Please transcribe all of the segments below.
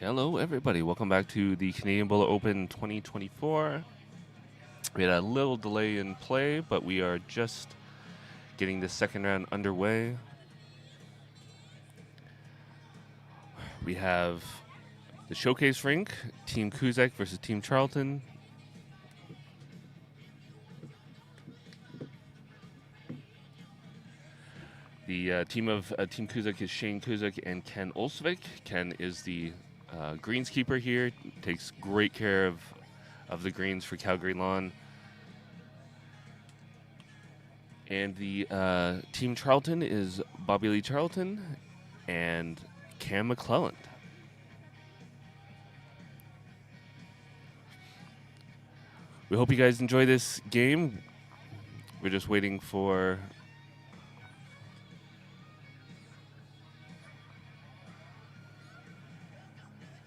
Hello, everybody. Welcome back to the Canadian Bowler Open 2024. We had a little delay in play, but we are just getting the second round underway. We have the showcase rink, Team Kuzek versus Team Charlton. The team of Team Kuzek is Shane Kuzek and Ken Olsvik. Ken is the greenskeeper here, takes great care of the greens for Calgary Lawn. And the Team Charlton is Bobby Lee Charlton and Cam McClelland. We hope you guys enjoy this game. We're just waiting for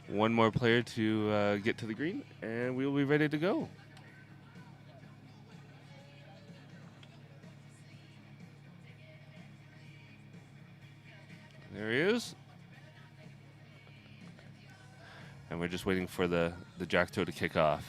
one more player to get to the green, and we'll be ready to go. There he is. And we're just waiting for the jack toe to kick off.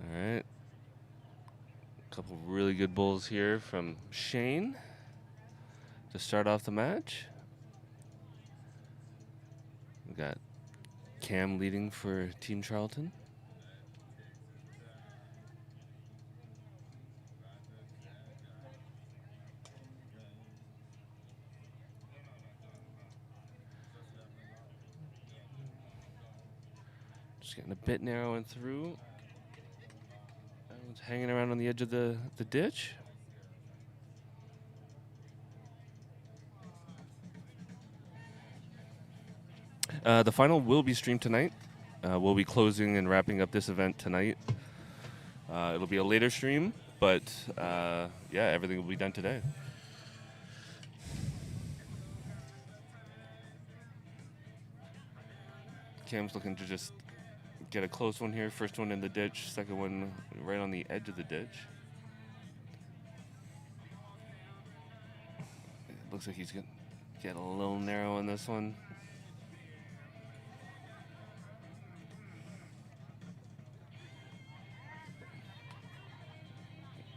All right. A couple really good bowls here from Shane to start off the match. We got Cam leading for Team Charlton. Just getting a bit narrow and through. That one's hanging around on the edge of the ditch. The final will be streamed tonight. We'll be closing and wrapping up this event tonight. It'll be a later stream, but yeah, everything will be done today. Cam's looking to just get a close one here. First one in the ditch, second one right on the edge of the ditch. It looks like he's going to get a little narrow on this one.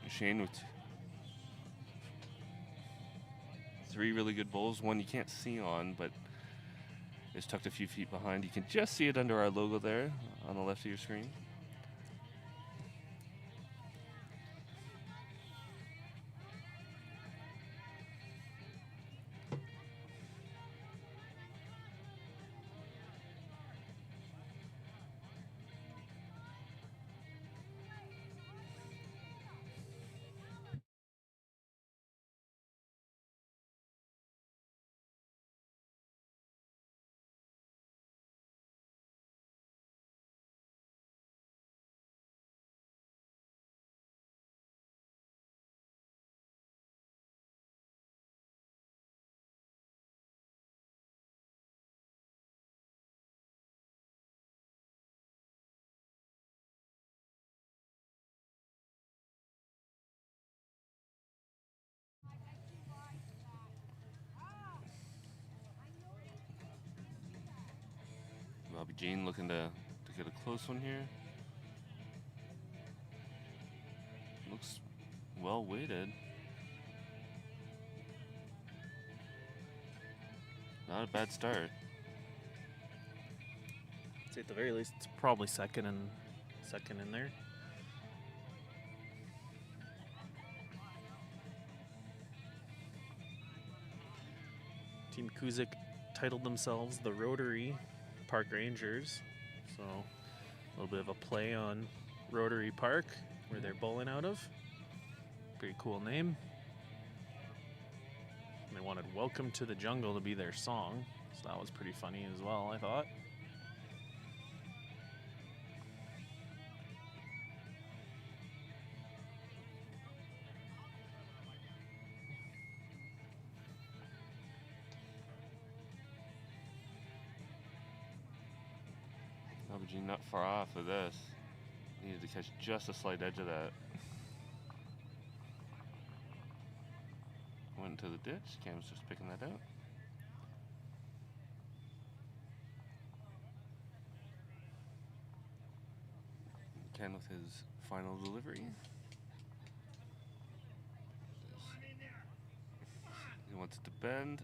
Shane with three really good bowls. One you can't see on, but is tucked a few feet behind. You can just see it under our logo there on the left of your screen. Bobby Jean looking to get a close one here. Looks well weighted. Not a bad start. I'd say at the very least, it's probably second in there. Team Kuzek titled themselves the Rotary Park Rangers, so a little bit of a play on Rotary Park, where they're bowling out of. Pretty cool name. And they wanted Welcome to the Jungle to be their song, so that was pretty funny as well, I thought. Bobby Jean not far off of this. Needed to catch just a slight edge of that. Went into the ditch. Cam's just picking that out. Ken with his final delivery. He wants it to bend.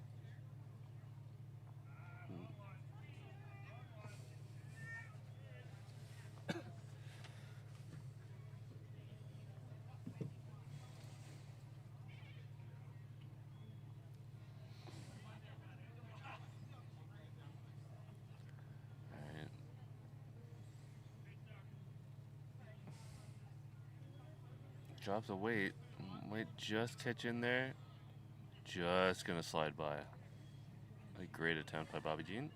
Drops a weight. Might just catch in there. Just gonna slide by. A great attempt by Bobby Jean.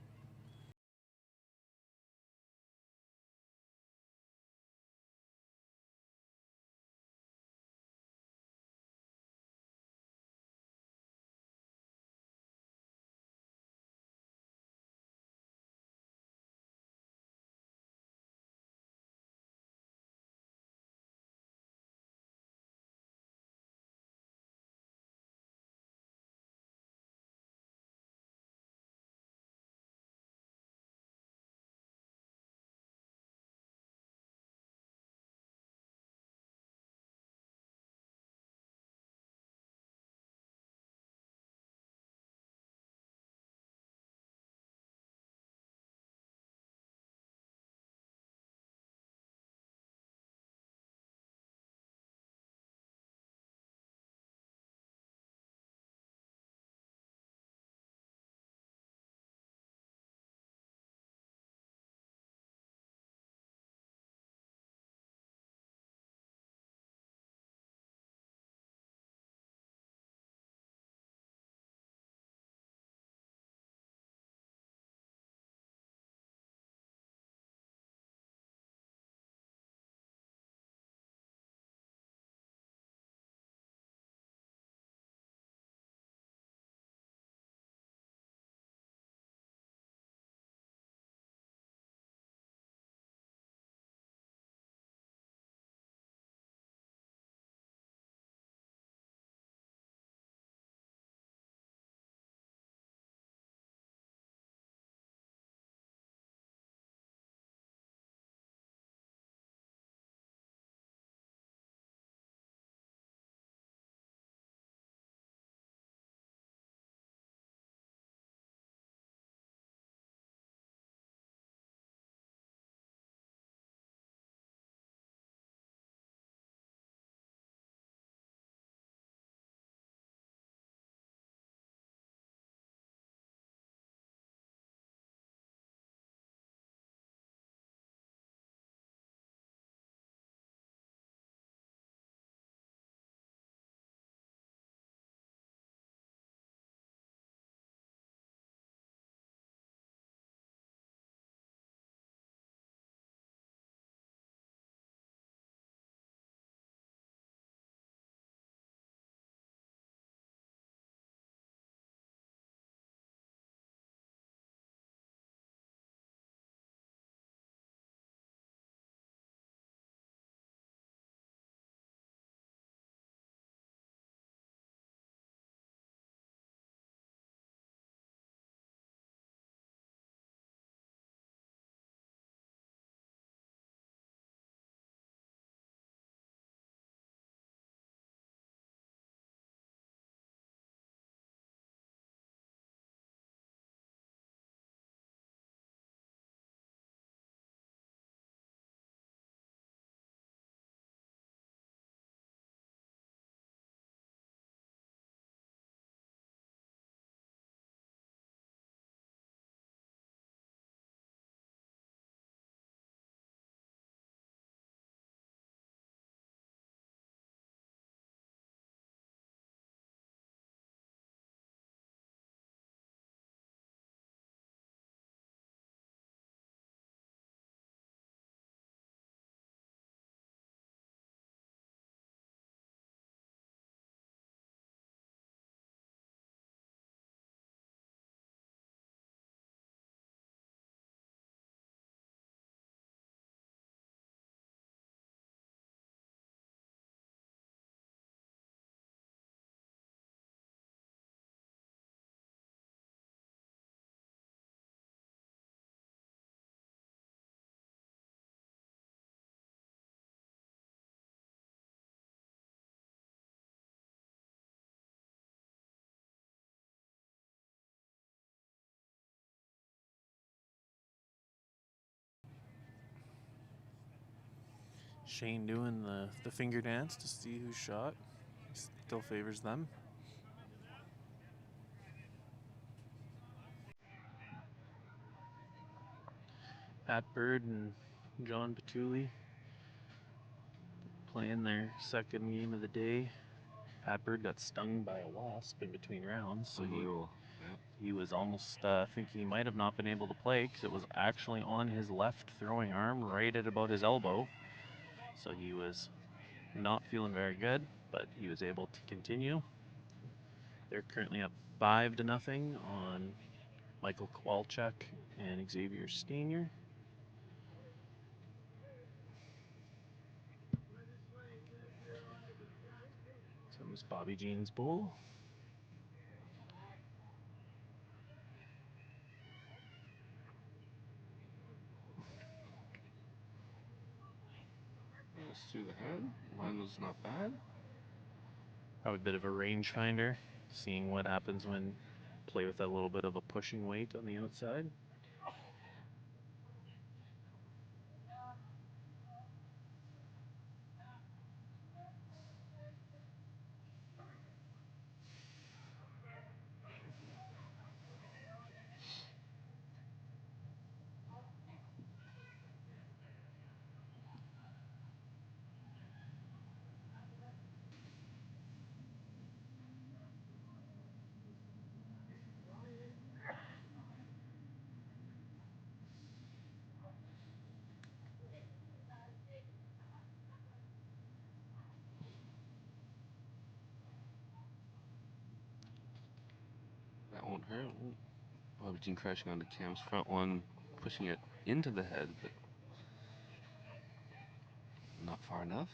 Shane doing the finger dance to see who shot. Still favors them. Pat Bird and John Patulli playing their second game of the day. Pat Bird got stung by a wasp in between rounds, so he was almost, I think he might have not been able to play because it was actually on his left throwing arm right at about his elbow. So he was not feeling very good, but he was able to continue. They're currently up 5-0 on Michael Kowalczyk and Xavier Stanier. So it's Bobby Jean's bull. It's through the head. Mine was not bad. Probably a bit of a rangefinder, seeing what happens when play with that little bit of a pushing weight on the outside. That won't hurt. Bobby Jean crashing onto Cam's front one, pushing it into the head, but not far enough.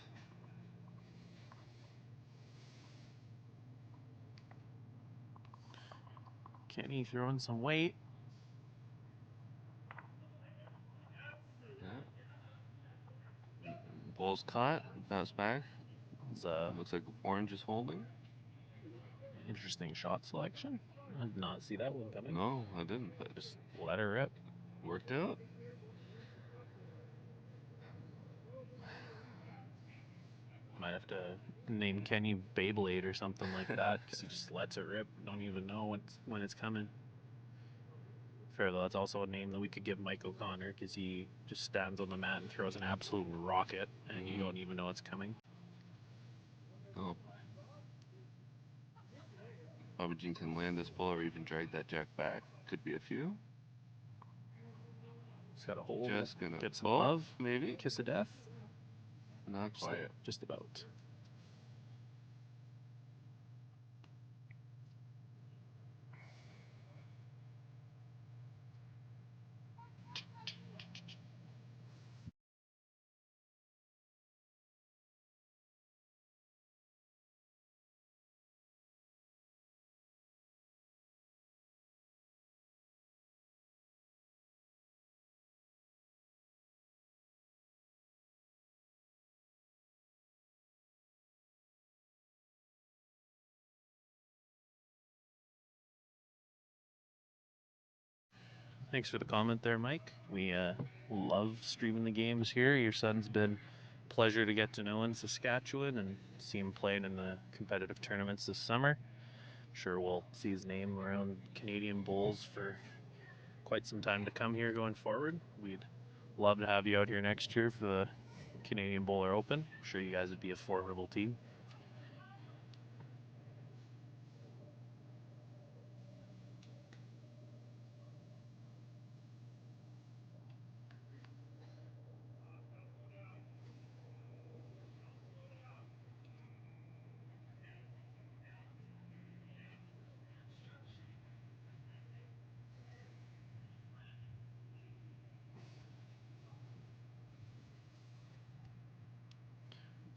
Kenny throwing some weight. Yeah. Bull's caught, bounced back. It's Looks like Orange is holding. interesting shot selection. I did not see that one coming. No, I didn't, but Just let her rip. worked out. Might have to name Kenny Beyblade or something like that because he just lets it rip. Don't even know when it's coming. Fair though, that's also a name that we could give Mike O'Connor because he just stands on the mat and throws an absolute rocket and you don't even know it's coming. Oh. Bobby Jean can land this bull or even drag that jack back. Could be a few. He's got a hold. Just gonna Get some love. maybe. Kiss of death. Not quite. Just about. Thanks for the comment there, Mike. We love streaming the games here. Your son's been a pleasure to get to know in Saskatchewan and see him playing in the competitive tournaments this summer. I'm sure we'll see his name around Canadian Bowls for quite some time to come here going forward. We'd love to have you out here next year for the Canadian Bowler Open. I'm sure you guys would be a formidable team.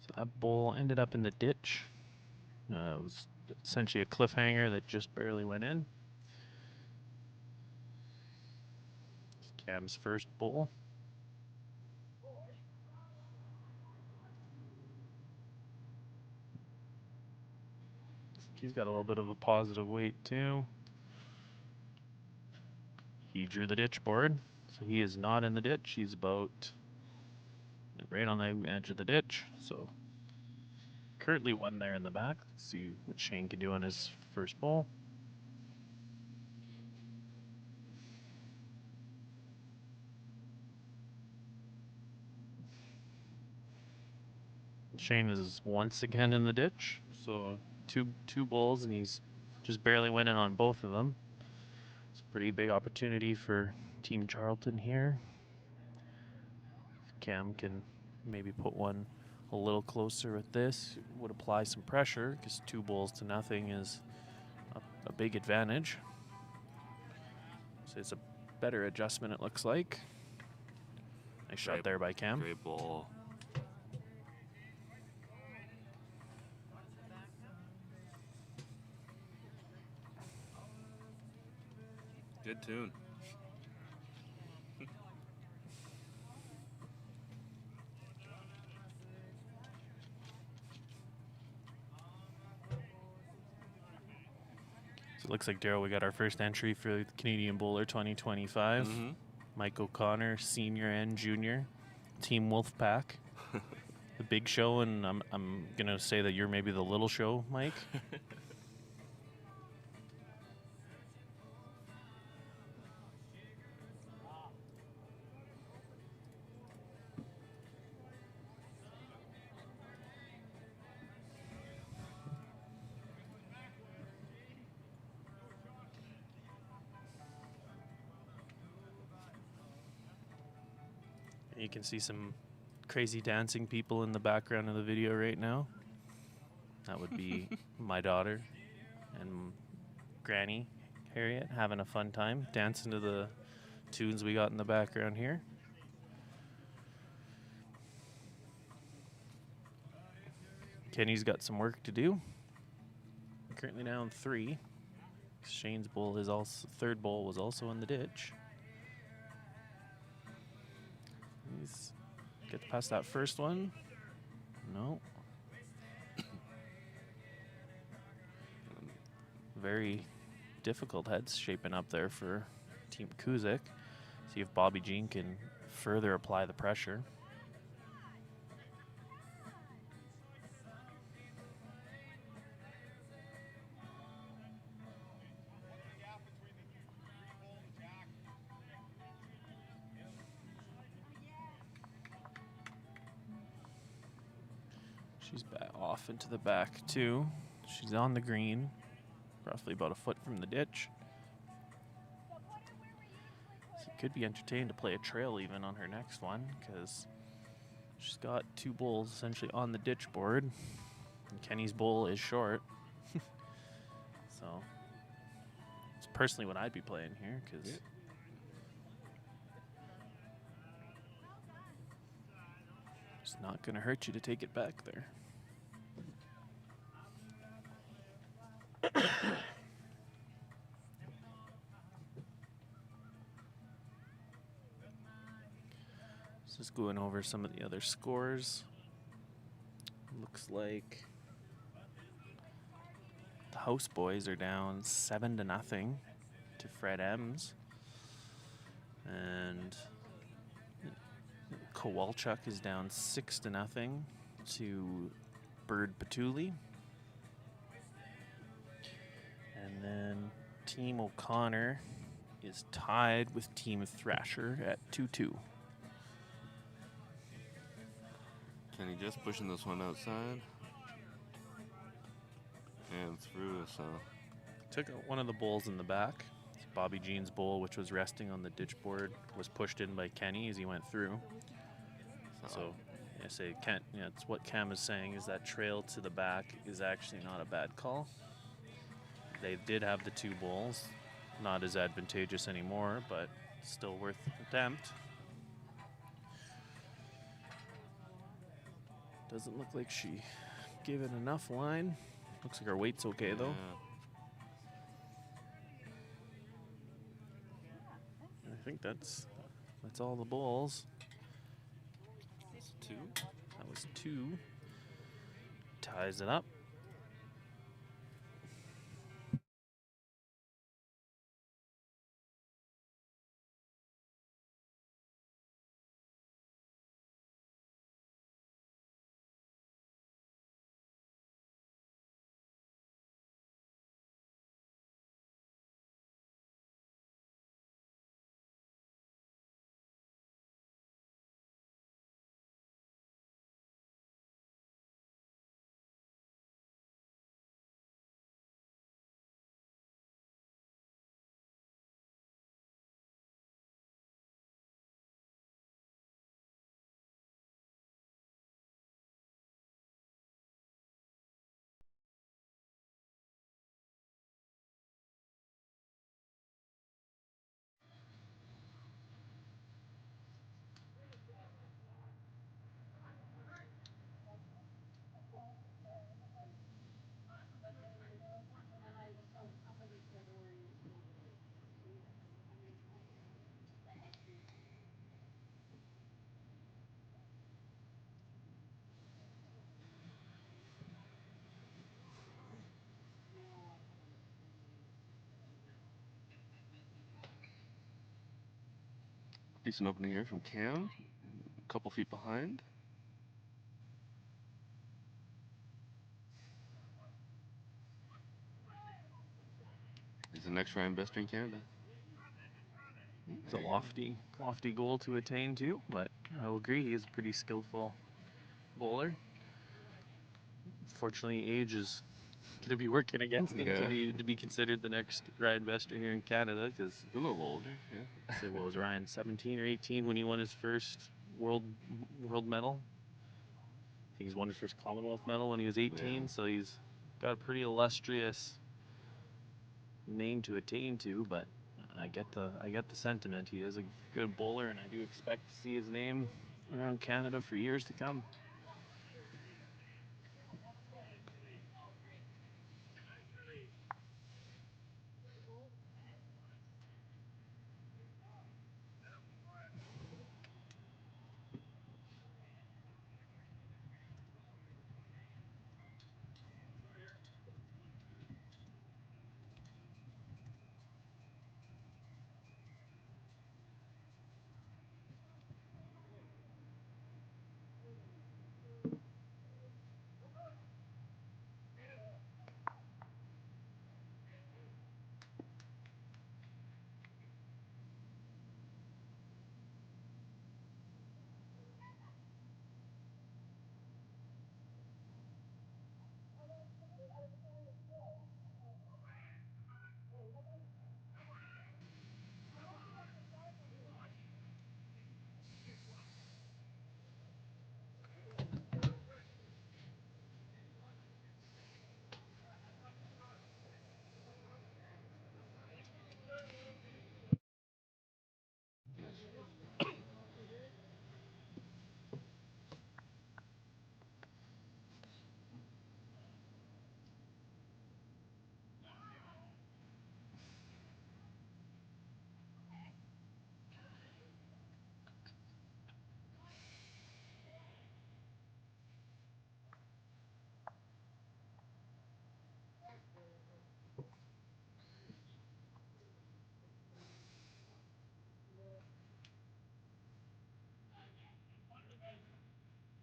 So that bowl ended up in the ditch. It was essentially a cliffhanger that just barely went in. Cam's first bowl. He's got a little bit of a positive weight too. He drew the ditch board, so he is not in the ditch. He's about right on the edge of the ditch. So currently one there in the back. Let's see what Shane can do on his first bowl. Shane is once again in the ditch. So two bowls, and he's just barely winning on both of them. It's a pretty big opportunity for Team Charlton here. If Cam can maybe put one a little closer with this, it would apply some pressure, because 2 bowls to nothing is a big advantage. So it's a better adjustment, it looks like. Nice shot there by Cam. Great ball. Good tune. So it looks like, Daryl, we got our first entry for the Canadian Bowler 2025. Mm-hmm. Mike O'Connor, senior and junior, Team Wolfpack. The big show, and I'm gonna say that you're maybe the little show, Mike. You can see some crazy dancing people in the background of the video right now. That would be my daughter and Granny Harriet having a fun time dancing to the tunes we got in the background here. Kenny's got some work to do. Currently down 3. Shane's bowl, his third bowl, was also in the ditch. He's get past that first one. No. Very difficult heads shaping up there for Team Kuzek. See if Bobby Jean can further apply the pressure. She's off into the back too. She's on the green, roughly about a foot from the ditch. So it could be entertaining to play a trail even on her next one, because she's got 2 bowls essentially on the ditch board. And Kenny's bowl is short. So it's personally what I'd be playing here, because it's not going to hurt you to take it back there. Just going over some of the other scores. Looks like the House Boys are down 7-0 to Fred M's, and Kowalchuk is down 6-0 to Bird Patuli. And then Team O'Connor is tied with Team Thrasher at 2-2. Kenny just pushing this one outside and through. So took out one of the bowls in the back. Bobby Jean's bowl, which was resting on the ditch board, was pushed in by Kenny as he went through. So I say, it's what Cam is saying, is that trail to the back is actually not a bad call. They did have the 2 bowls, not as advantageous anymore, but still worth an attempt. Doesn't look like she gave it enough line. Looks like her weight's okay though. I think that's all the bowls. That's 2. That was 2. Ties it up. Decent opening here from Cam. A couple feet behind. He's the next Ryan Bester in Canada. It's a lofty goal to attain too, but I'll agree he is a pretty skillful bowler. Fortunately, age is going to be working against him to be considered the next Ryan Bester here in Canada, because a little older, yeah. so what was Ryan, 17 or 18 when he won his first world medal? I think he's won his first Commonwealth medal when he was 18, so he's got a pretty illustrious name to attain to, but I get the sentiment. He is a good bowler, and I do expect to see his name around Canada for years to come.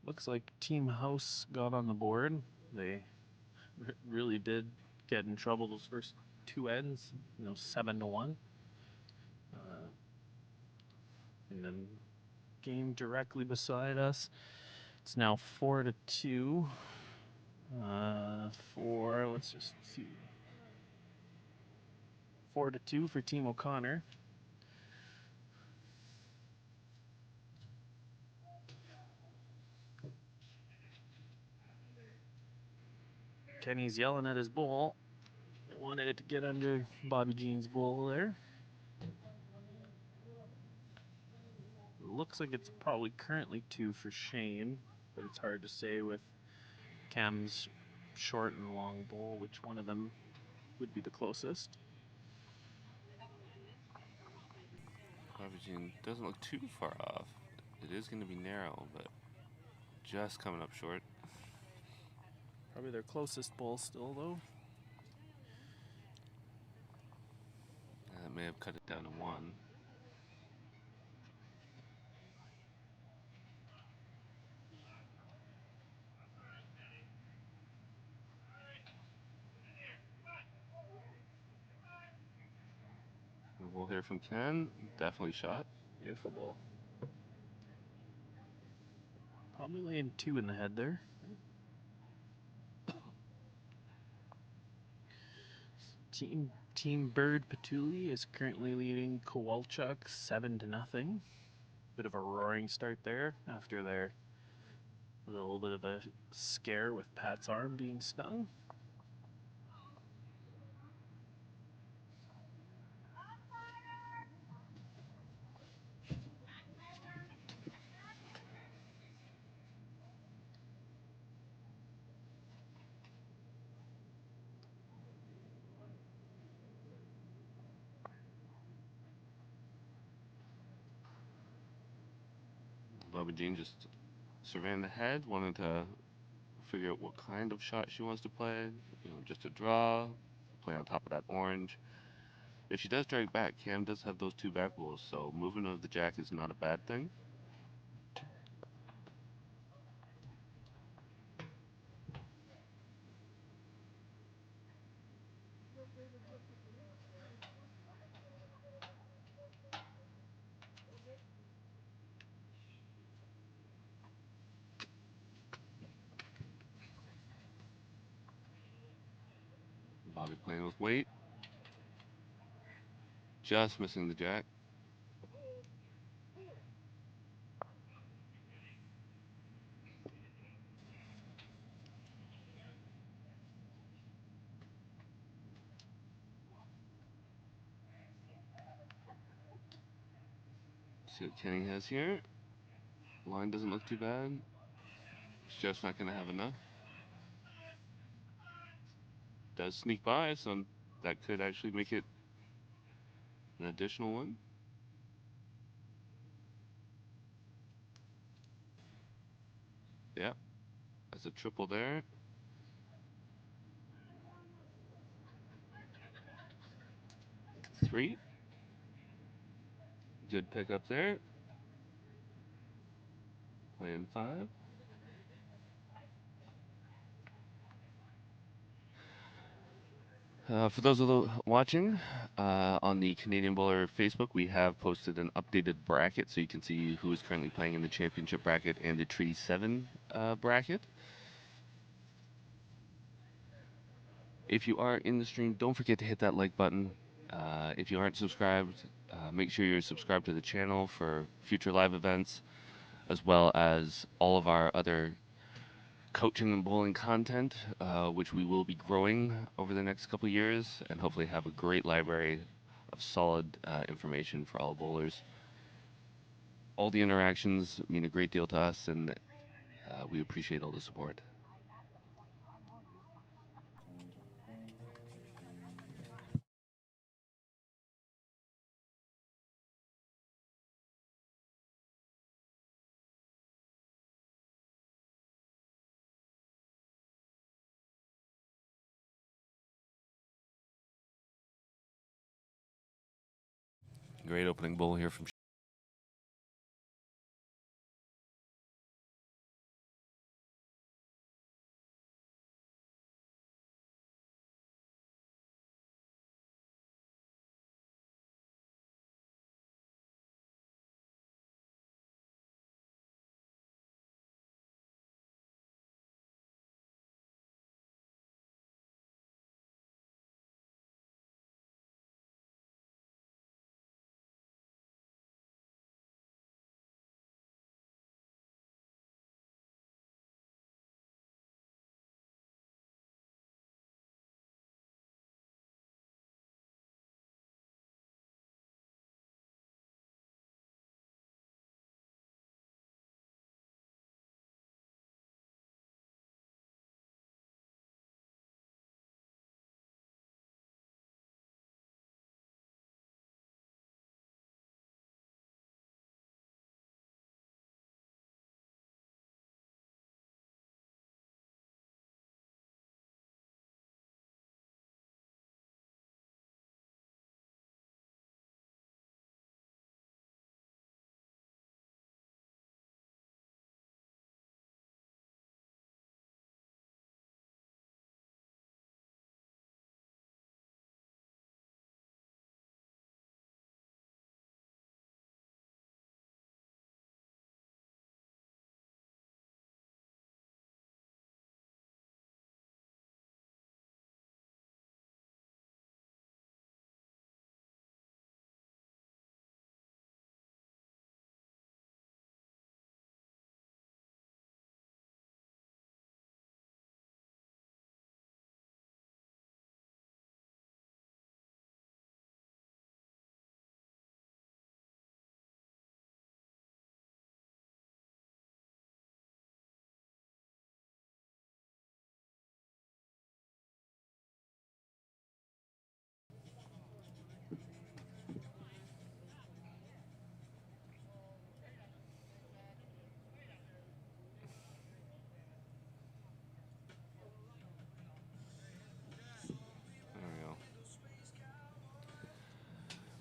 Looks like Team House got on the board. They really did get in trouble those first two ends, 7-1. And then game directly beside us. It's now 4-2. Let's just see. 4-2 for Team O'Connor. Kenny's yelling at his ball. Wanted it to get under Bobby Jean's ball there. Looks like it's probably currently 2 for Shane, but it's hard to say with Cam's short and long bowl which one of them would be the closest. Barbagine doesn't look too far off. It is going to be narrow, but just coming up short. Probably their closest bowl still, though. That may have cut it down to 1. We'll hear from Ken. Definitely shot. Beautiful ball. Probably laying 2 in the head there. Team Bird Patuli is currently leading Kowalchuk 7-0. Bit of a roaring start there after their little bit of a scare with Pat's arm being stung. Barbagine just surveying the head, wanting to figure out what kind of shot she wants to play. Just a draw, play on top of that orange. if she does drag back, Cam does have those two back rolls, so movement of the jack is not a bad thing. Bobby playing with weight, just missing the jack. See what Kenny has here. Line doesn't look too bad. It's just not going to have enough. Does sneak by, so that could actually make it an additional one. Yep, that's a triple there. Three. Good pickup there. Playing five. For those of those watching, on the Canadian Bowler Facebook, we have posted an updated bracket so you can see who is currently playing in the championship bracket and the Treaty 7 bracket. If you are in the stream, don't forget to hit that like button. If you aren't subscribed, make sure you're subscribed to the channel for future live events, as well as all of our other coaching and bowling content, which we will be growing over the next couple years, and hopefully have a great library of solid information for all bowlers. All the interactions mean a great deal to us, and we appreciate all the support. Great opening bowl here from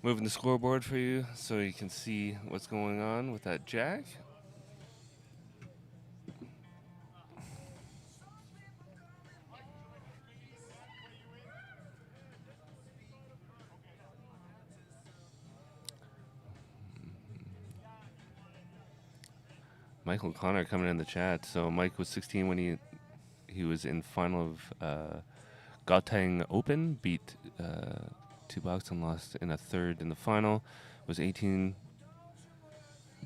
moving the scoreboard for you so you can see what's going on with that jack. Michael Connor coming in the chat. So Mike was 16 when he was in final of Gauteng Open, beat two box and lost in a third in the final. Was 18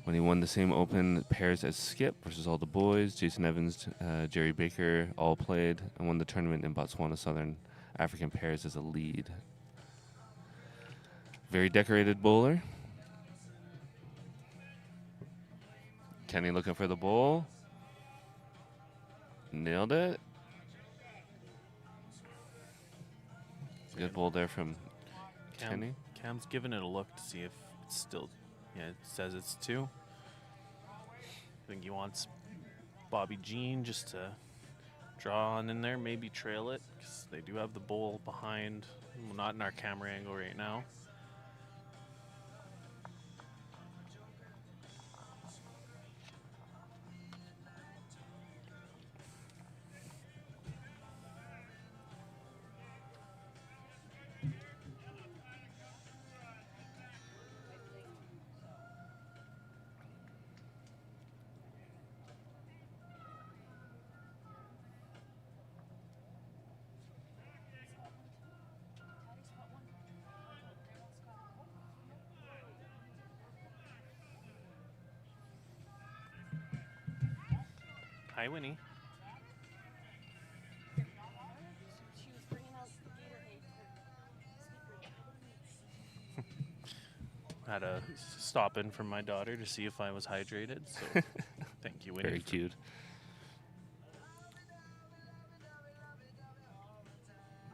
when he won the same Open pairs as Skip versus all the boys. Jason Evans, Jerry Baker all played and won the tournament in Botswana Southern African pairs as a lead. Very decorated bowler. Kenny looking for the bowl. Nailed it. Good bowl there from Kenny. Cam's giving it a look to see if it's still, yeah, it says it's 2. I think he wants Bobby Jean just to draw on in there, maybe trail it, because they do have the bowl behind. Well, not in our camera angle right now. Hi, Winnie. She was bringing out Gatorade. Had a stop in from my daughter to see if I was hydrated. So thank you, Winnie. Very cute.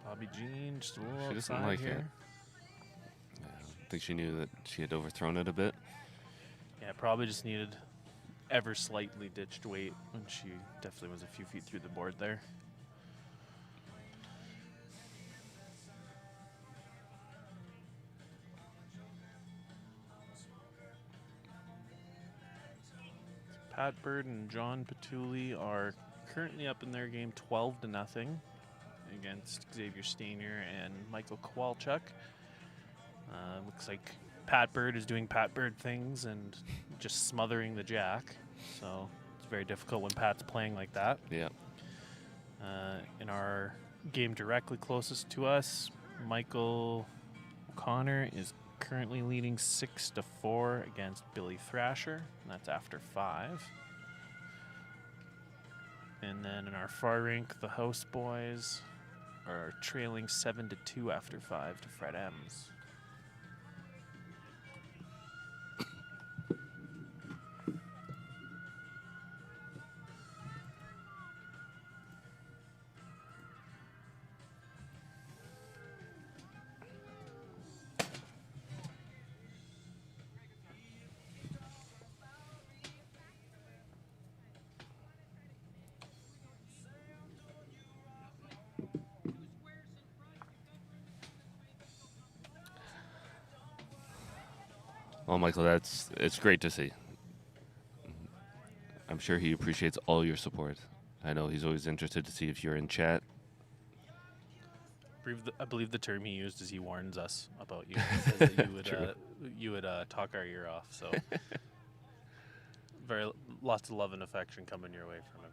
Bobby Jean, just a little She doesn't outside like here. it. Yeah, I think she knew that she had overthrown it a bit. Yeah, probably just needed ever slightly ditched weight when she definitely was a few feet through the board there. Pat Bird and John Patulli are currently up in their game 12-0 against Xavier Steiner and Michael Kowalchuk. Looks like Pat Bird is doing Pat Bird things and just smothering the jack. So it's very difficult when Pat's playing like that. Yeah. In our game directly closest to us, Michael O'Connor is currently leading 6-4 against Billy Thrasher, and that's after 5. And then in our far rink, the House Boys are trailing 7-2 after 5 to Fred M's. Well, Michael, it's great to see. I'm sure he appreciates all your support. I know he's always interested to see if you're in chat. I believe the term he used is he warns us about you. He says that you would talk our ear off. So lots of love and affection coming your way from him.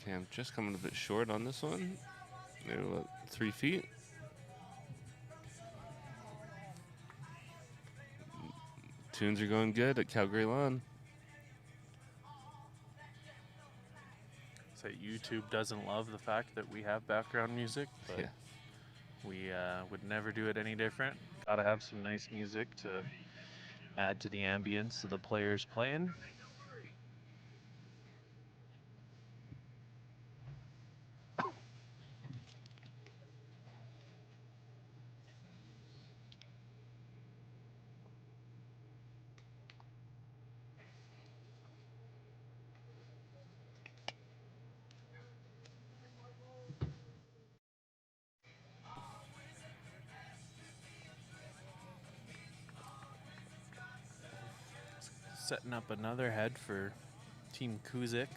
Okay, I'm just coming a bit short on this one. Maybe about 3 feet. Tunes are going good at Calgary Lawn. So YouTube doesn't love the fact that we have background music, but Yeah. we would never do it any different. Gotta have some nice music to add to the ambience of the players playing. Setting up another head for Team Kuzek.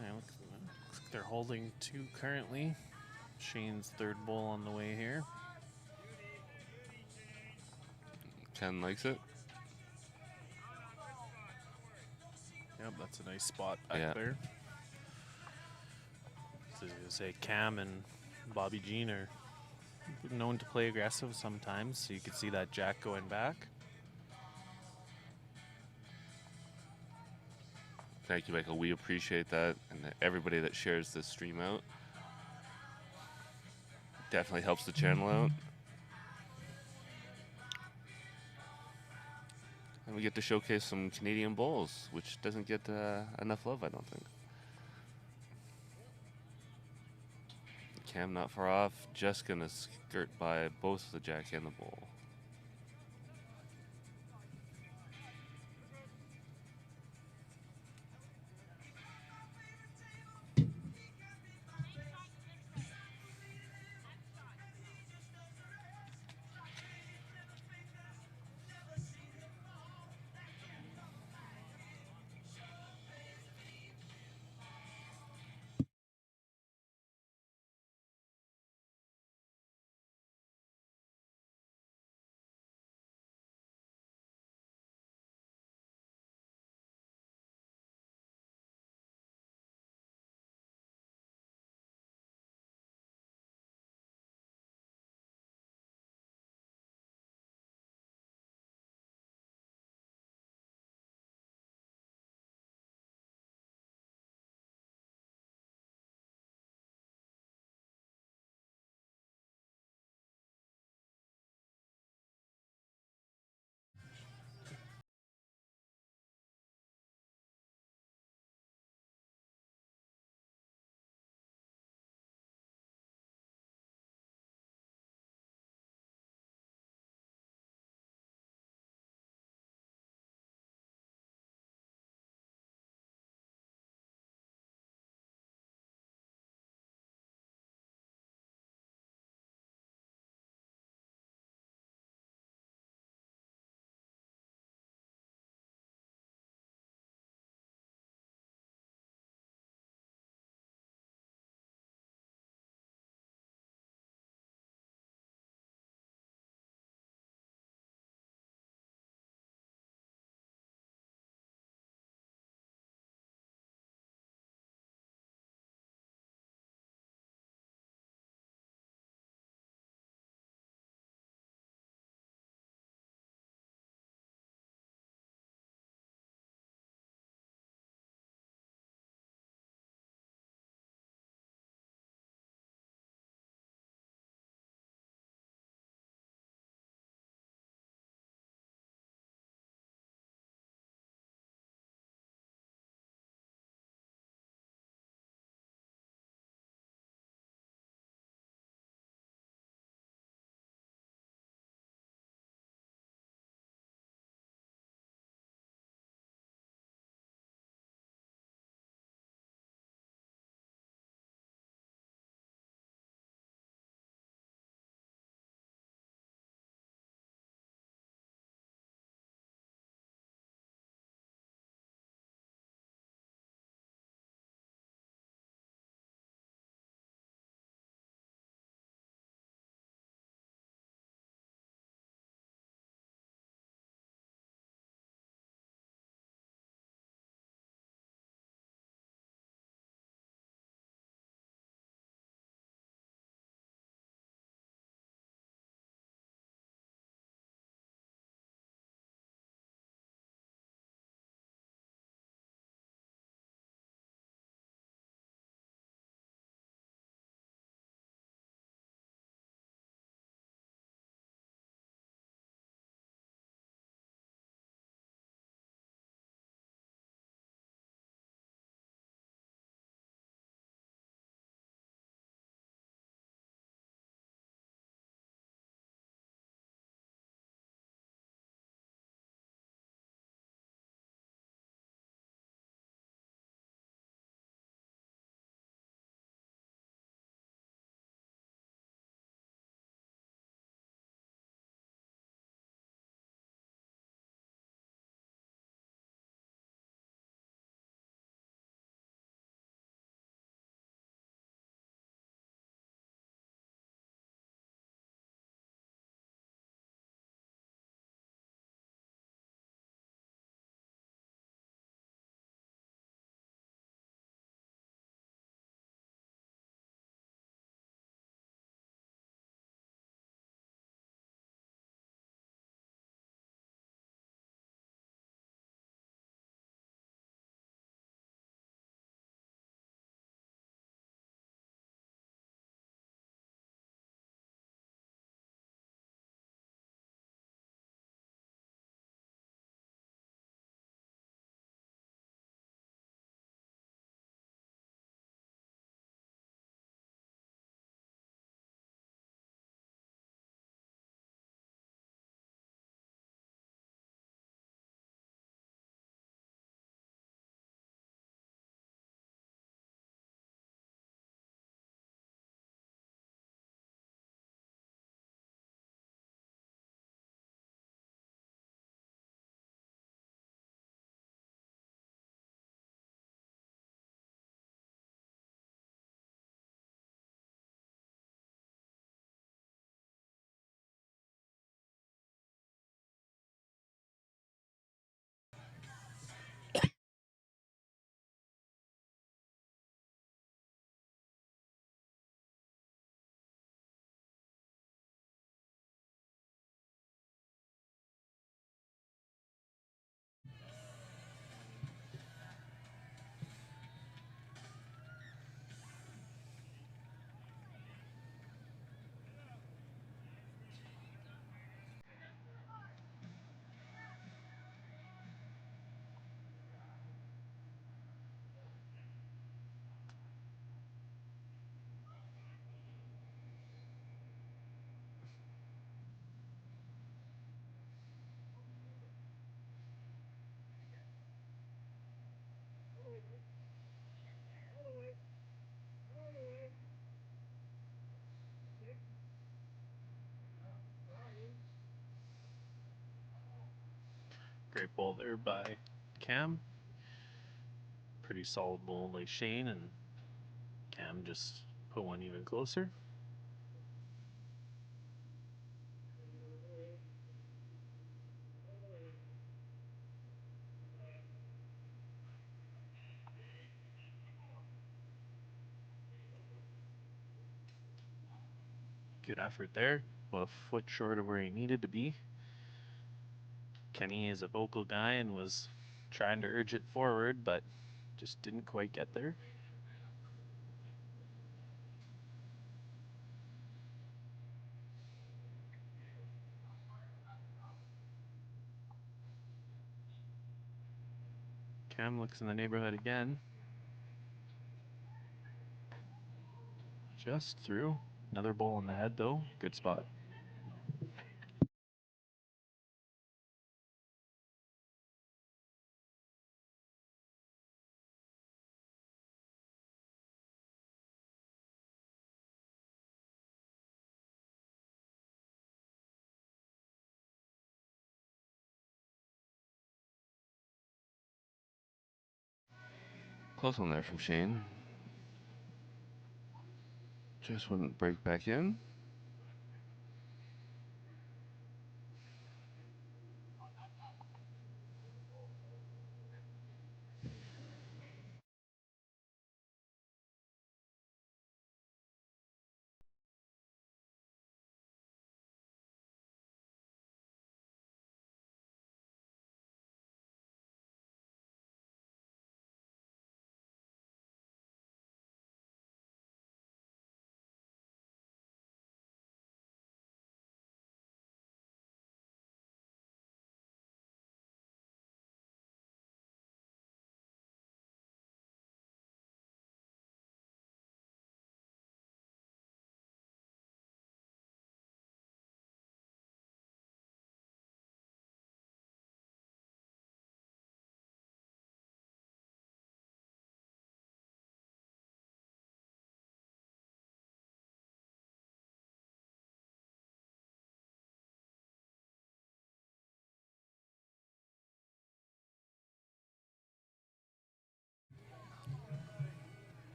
And looks like they're holding 2 currently. Shane's third bowl on the way here. Ken likes it. Yep, that's a nice spot back Yeah. there. So you say Cam and Bobby Jean are known to play aggressive sometimes, so you could see that jack going back. Thank you, Michael. We appreciate that, and everybody that shares this stream out. Definitely helps the channel out. And we get to showcase some Canadian bowls, which doesn't get enough love, I don't think. Cam not far off, just gonna skirt by both the jack and the bowl. Great ball there by Cam. Pretty solid ball by Shane, and Cam just put one even closer. Good effort there. About a foot short of where he needed to be. Kenny is a vocal guy and was trying to urge it forward, but just didn't quite get there. Cam looks in the neighborhood again. Just through. Another ball in the head, though. Good spot. Close one there from Shane. Just wouldn't break back in.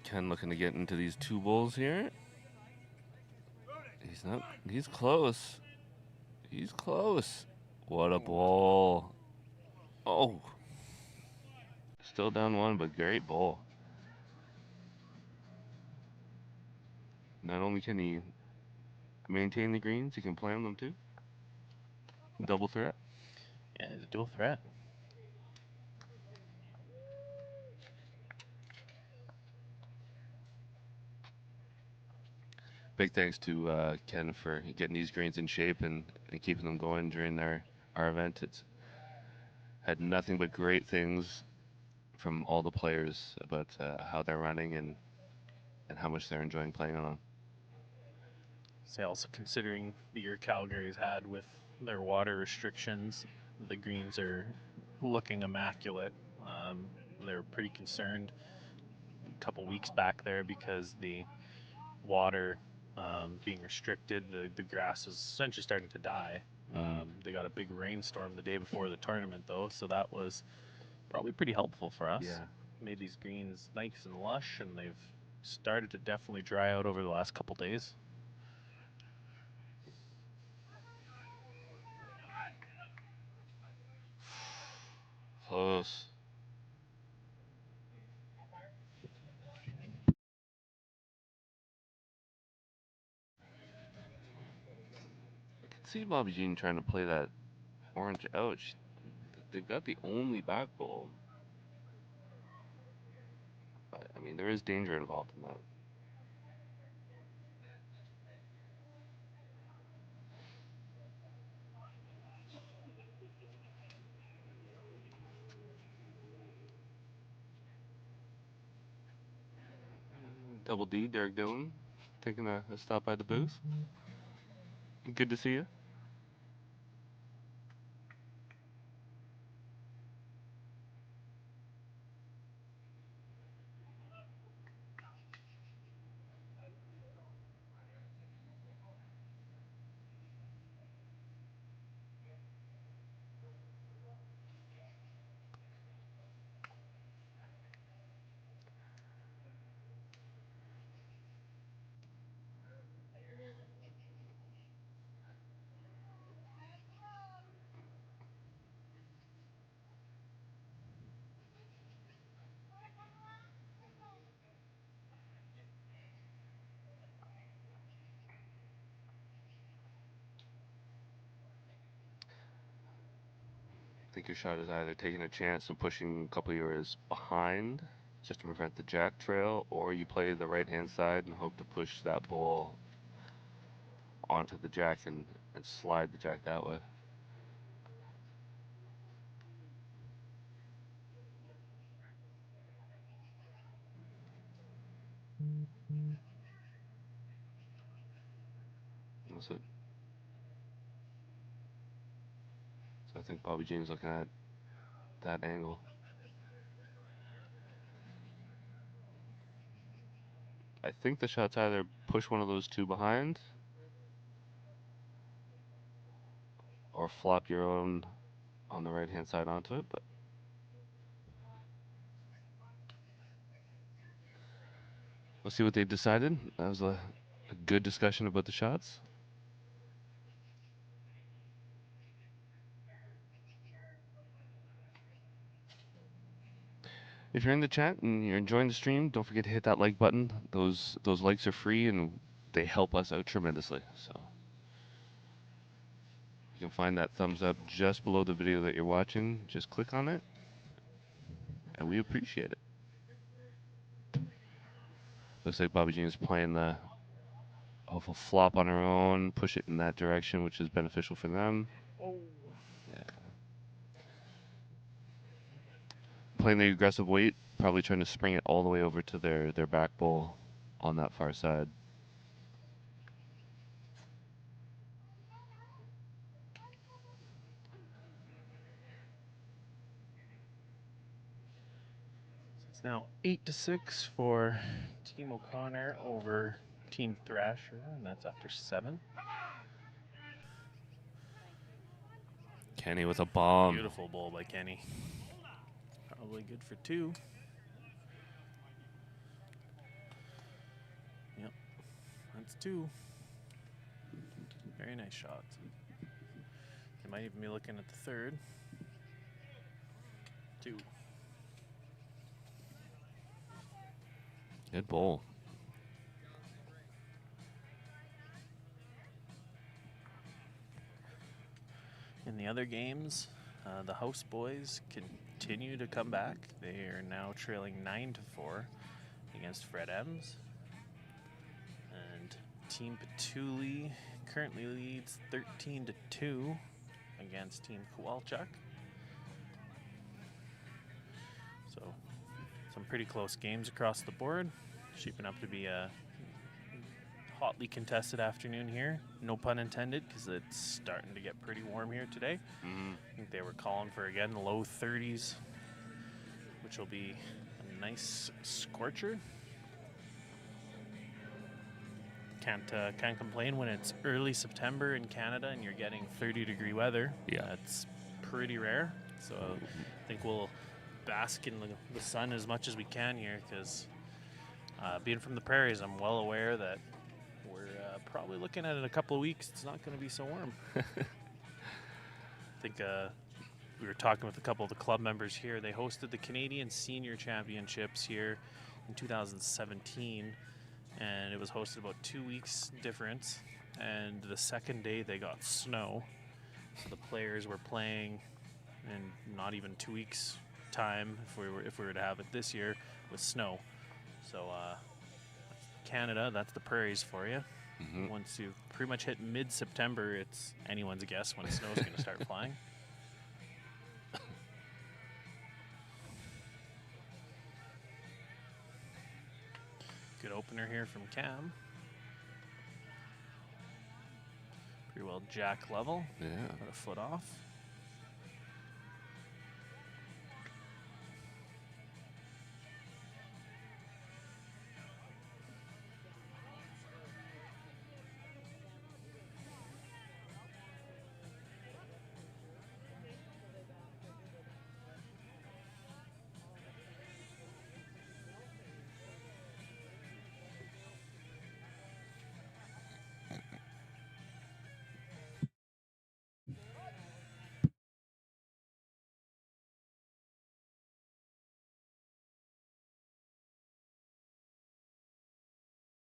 Ken looking to get into these two bowls here. He's not. He's close. He's close. What a bowl. Oh. Still down one, but great bowl. Not only can he maintain the greens, he can play on them too. Double threat. Yeah, it's a dual threat. Big thanks to Ken for getting these greens in shape and keeping them going during our event. It's had nothing but great things from all the players about how they're running and how much they're enjoying playing on them. Say also considering the year Calgary's had with their water restrictions, the greens are looking immaculate. They were pretty concerned a couple weeks back there because the water being restricted, the grass is essentially starting to die. They got a big rainstorm the day before the tournament, though, so that was probably pretty helpful for us. Yeah. Made these greens nice and lush, and they've started to definitely dry out over the last couple days. Close. I can see Bobby Jean trying to play that orange ouch. They've got the only back bowl. But, I mean, there is danger involved in that. Double D, Derek Dillon, taking a stop by the booth. Good to see you. think your shot is either taking a chance and pushing a couple of yards behind just to prevent the jack trail, or you play the right hand side and hope to push that ball onto the jack and slide the jack that way. That's it. So I think Bobby Jean's looking at that angle. I think the shot's either push one of those two behind or flop your own on the right hand side onto it, but we'll see what they decided. That was a good discussion about the shots. If you're in the chat and you're enjoying the stream, don't forget to hit that like button. Those likes are free and they help us out tremendously. So you can find that thumbs up just below the video that you're watching. Just click on it, and we appreciate it. Looks like Bobby Jean is playing the awful flop on her own, push it in that direction, which is beneficial for them. Oh. Yeah. Playing the aggressive weight, probably trying to spring it all the way over to their back bowl on that far side. It's now 8-6 for Team O'Connor over Team Thrasher, and that's after 7. Kenny with a bomb. Beautiful bowl by Kenny. Probably good for 2. Yep, that's 2. Very nice shots. They might even be looking at the 3rd. 2. Good bowl. In the other games, the House Boys continue to come back. They are now trailing 9-4 against Fred Ems. And Team Petuli currently leads 13-2 against Team Kowalchuk. So some pretty close games across the board. Shaping up to be a hotly contested afternoon here. No pun intended, because it's starting to get pretty warm here today. I think they were calling for, again, the low 30s, which will be a nice scorcher. Can't complain when it's early September in Canada and you're getting 30-degree weather. Yeah. That's pretty rare. So I think we'll bask in the sun as much as we can here, because being from the prairies, I'm well aware that we're probably looking at in a couple of weeks, it's not going to be so warm. I think we were talking with a couple of the club members here. They hosted the Canadian Senior Championships here in 2017, and it was hosted about 2 weeks difference. And the second day they got snow, so the players were playing in not even 2 weeks time if we were to have it this year with snow. So Canada, that's the prairies for you. Once you pretty much hit mid-September, it's anyone's guess when snow's going to start flying. Good opener here from Cam. Pretty well jack level. Yeah. Got a foot off.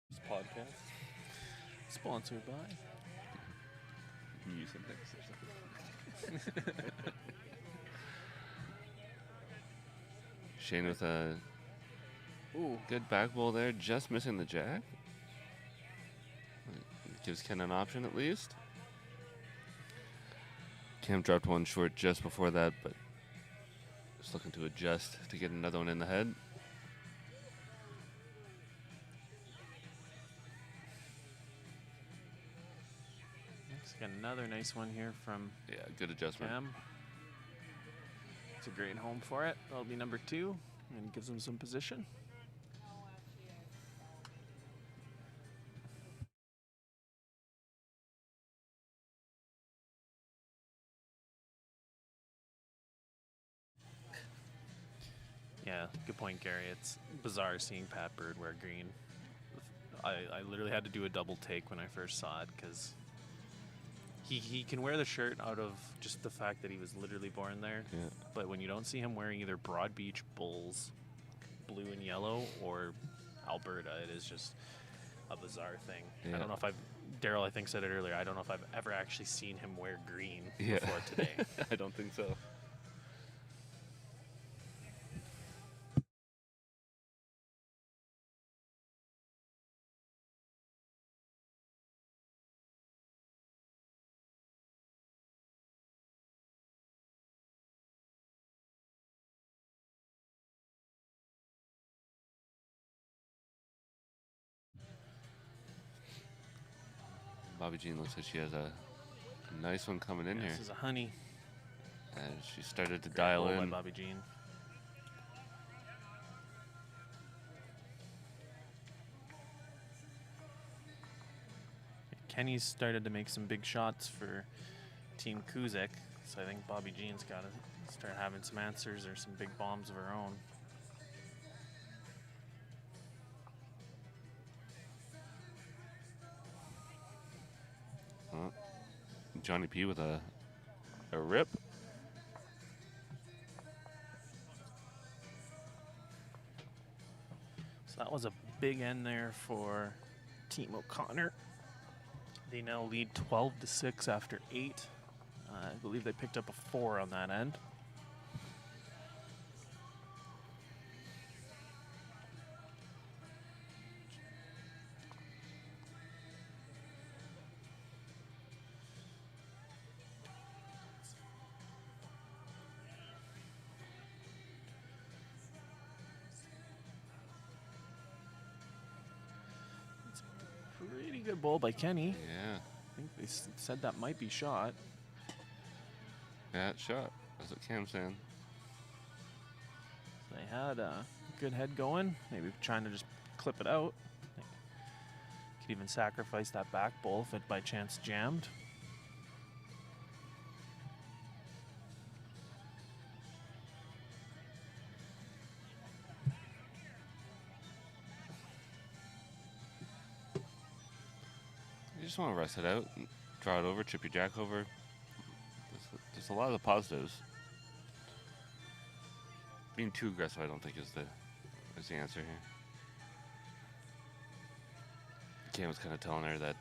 This podcast sponsored by Music mix or something. Shane with a Ooh. good back bowle there, just missing the jack. Gives Ken an option at least. Cam dropped one short just before that, but just looking to adjust to get another one in the head. Looks like another nice one here from Yeah, good adjustment. Cam. It's a great home for it. That'll be number 2, and gives him some position. Yeah, good point, Gary. It's bizarre seeing Pat Bird wear green. I literally had to do a double take when I first saw it because he can wear the shirt out of just the fact that he was literally born there. Yeah. But when you don't see him wearing either Broad Beach Bulls blue and yellow or Alberta, it is just a bizarre thing. Yeah. I don't know if Daryl, I think, said it earlier. I don't know if I've ever actually seen him wear green Yeah. before today. I don't think so. Bobby Jean looks like she has a nice one coming in here. This is a honey. As she started to Great dial goal by in. Bobby Jean. Kenny's started to make some big shots for Team Kuzek, so I think Bobby Jean's got to start having some answers or some big bombs of her own. Johnny P with a rip. So that was a big end there for Team O'Connor. They now lead 12-6 after 8. I believe they picked up a 4 on that end. Pretty good bowl by Kenny. Yeah. I think they said that might be shot. Yeah, shot. That's what Cam's saying. They had a good head going. Maybe trying to just clip it out. Could even sacrifice that back bowl if it by chance jammed. You just want to rest it out, and draw it over, chip your jack over. There's a lot of the positives. Being too aggressive, I don't think is the answer here. Cam was kind of telling her that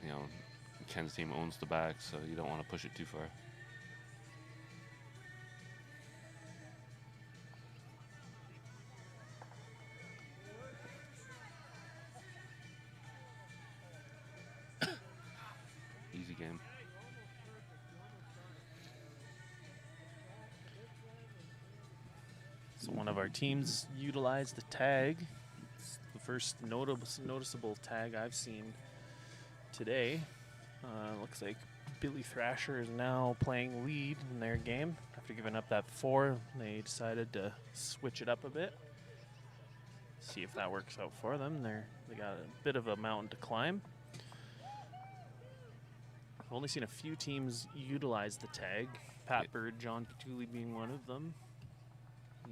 you know, Ken's team owns the back, so you don't want to push it too far. Easy game. So one of our teams utilized the tag. It's the first noticeable tag I've seen today. Looks like Billy Thrasher is now playing lead in their game. After giving up that 4, they decided to switch it up a bit. See if that works out for them. They got a bit of a mountain to climb. I've only seen a few teams utilize the tag. Pat Bird, John Petuli being one of them.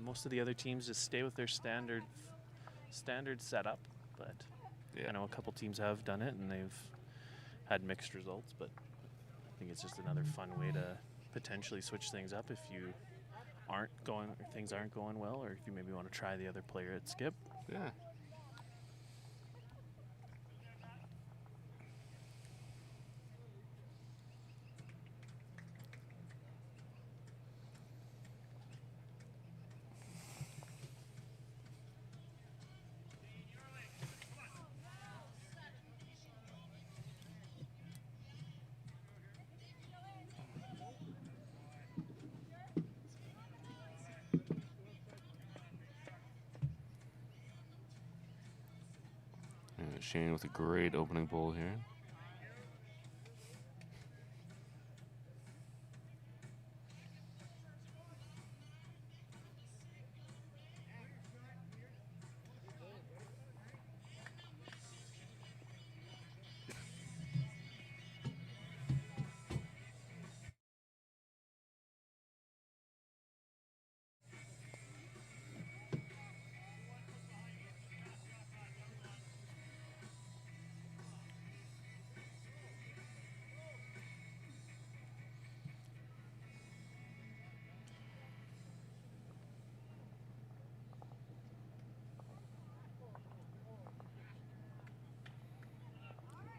Most of the other teams just stay with their standard setup, but Yeah. I know a couple teams have done it and they've had mixed results, but I think it's just another fun way to potentially switch things up if you things aren't going well, or if you maybe want to try the other player at skip. Yeah. Shane with a great opening bowl here.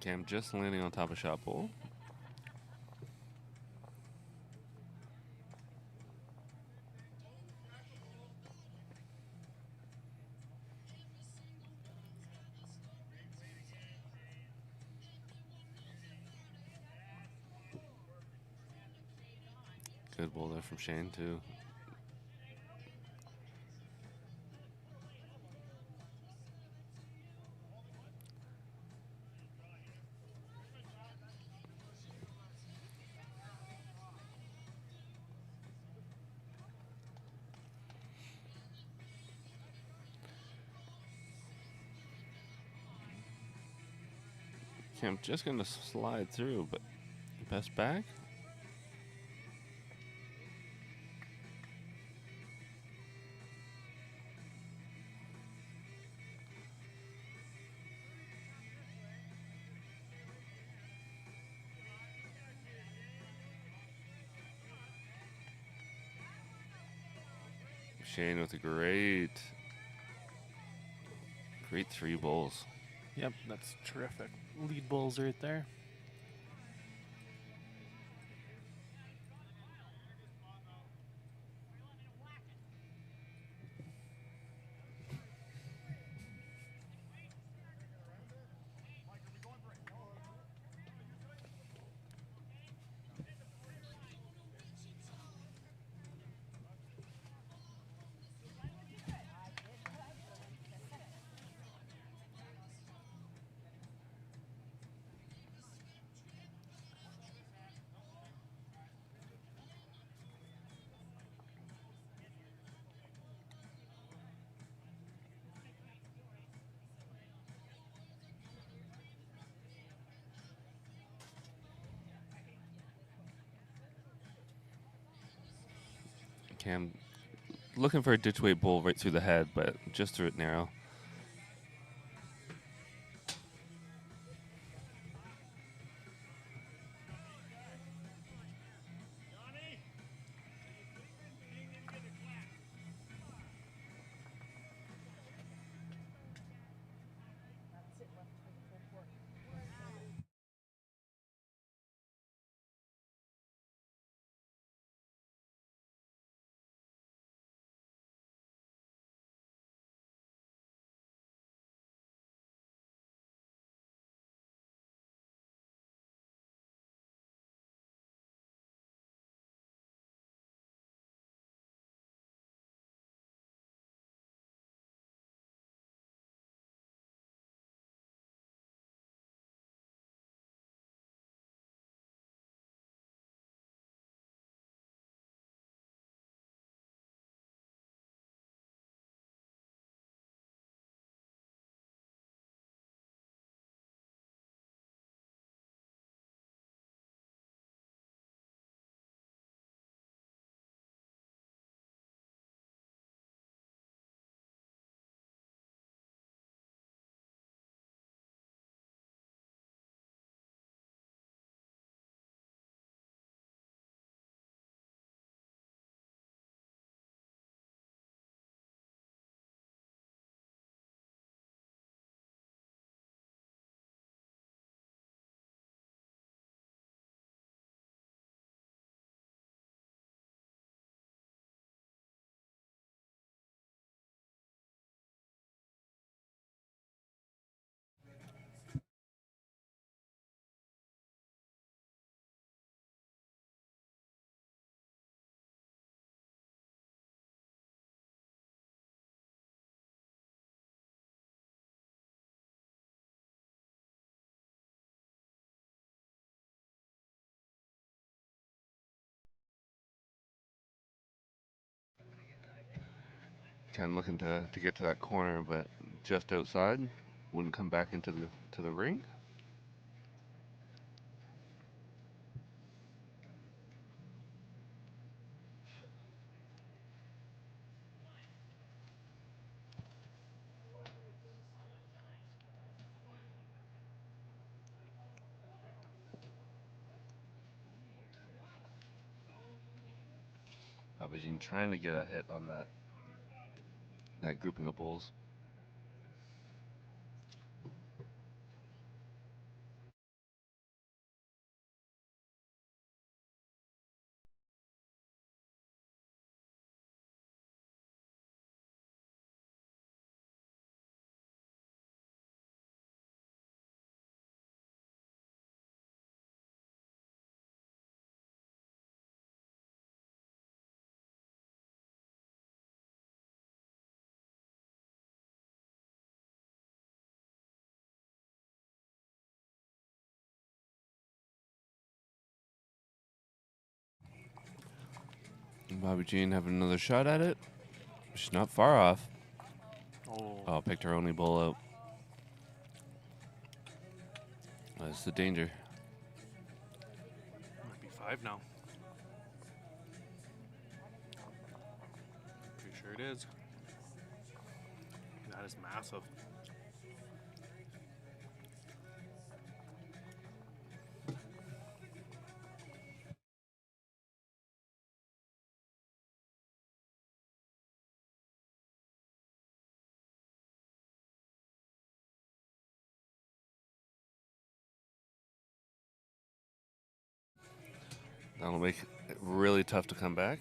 Cam just landing on top of shot bowl. Good bowl there from Shane too. Cam just gonna slide through, but best back. Shane with a great 3 bowls. Yep, that's terrific. Lead bowls right there. Cam looking for a ditch weight bowl right through the head, but just threw it narrow. kind of looking to get to that corner, but just outside. Wouldn't come back into the ring. I was trying to get a hit on that grouping of bulls. Bobby Jean having another shot at it. She's not far off. Oh, picked her only bull out. That's the danger. Might be 5 now. Pretty sure it is. That is massive. That'll make it really tough to come back.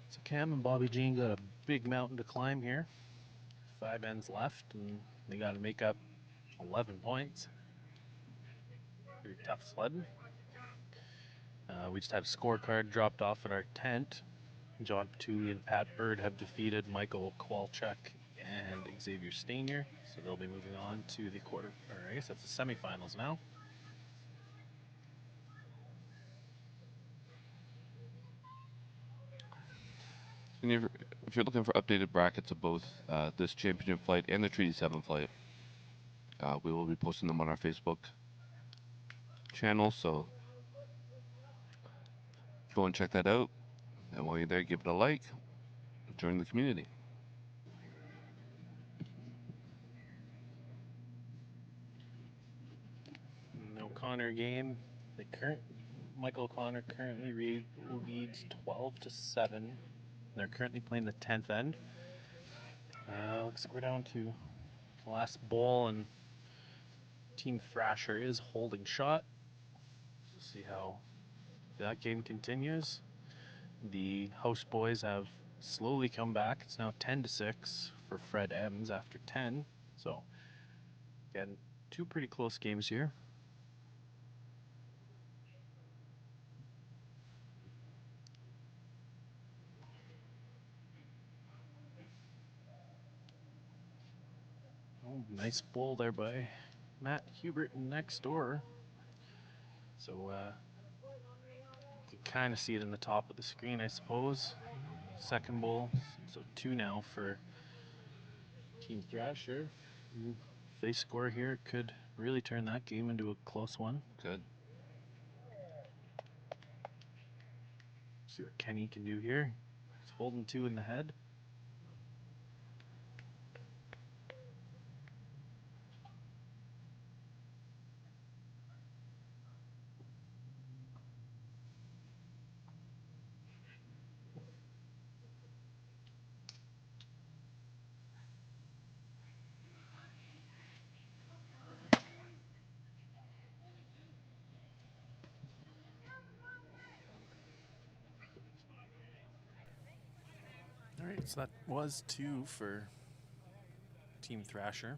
So Cam and Bobby Jean got a big mountain to climb here. 5 ends left, and they got to make up 11 points. Pretty tough sledding. We just had a scorecard dropped off at our tent. John Patulli and Pat Bird have defeated Michael Kowalczyk and Xavier Stanier, so they'll be moving on to the quarter, or I guess that's the semifinals now. And if you're looking for updated brackets of both this championship flight and the Treaty 7 flight, we will be posting them on our Facebook channel, so go and check that out. And while you're there, give it a like, join the community. The O'Connor game, Michael O'Connor currently leads 12-7. They're currently playing the 10th end. Looks like we're down to the last ball, and Team Thrasher is holding shot. We'll see how that game continues. The host boys have slowly come back. It's now 10-6 for Fred Ems after 10. So again, Two pretty close games here. Oh, nice bowl there by Matt Hubert next door. So you can kind of see it in the top of the screen, I suppose. Second bowl, so two now for Team Thrasher. If they score here, it could really turn that game into a close one. Good. See what Kenny can do here. He's holding two in the head. All right, so that was two for Team Thrasher.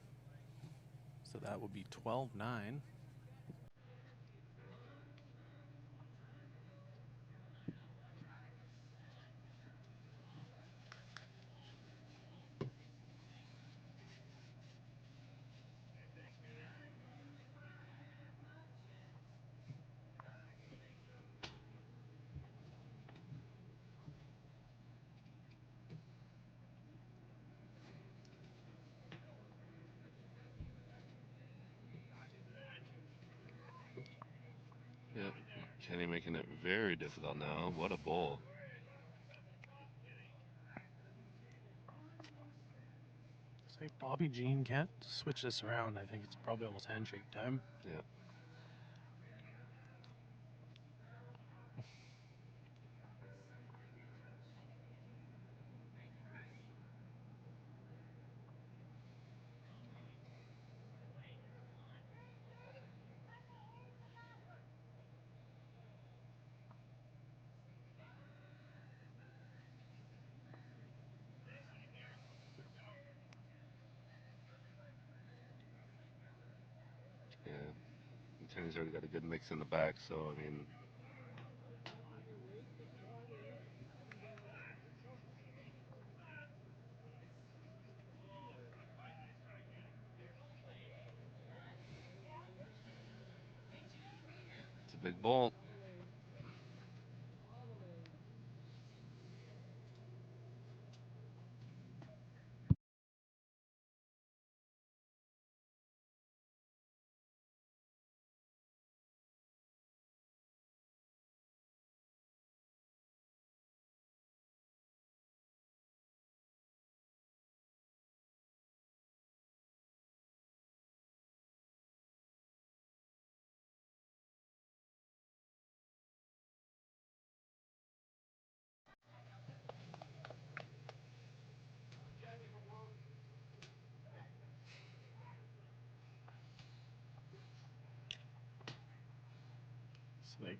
So that will be 12-9. Yep. Kenny making it very difficult now. What a bowl. So if Bobby Jean can't switch this around, I think it's probably almost handshake time. Yeah. Yeah. Kenny's already got a good mix in the back, so I mean, it's a big bowl. So they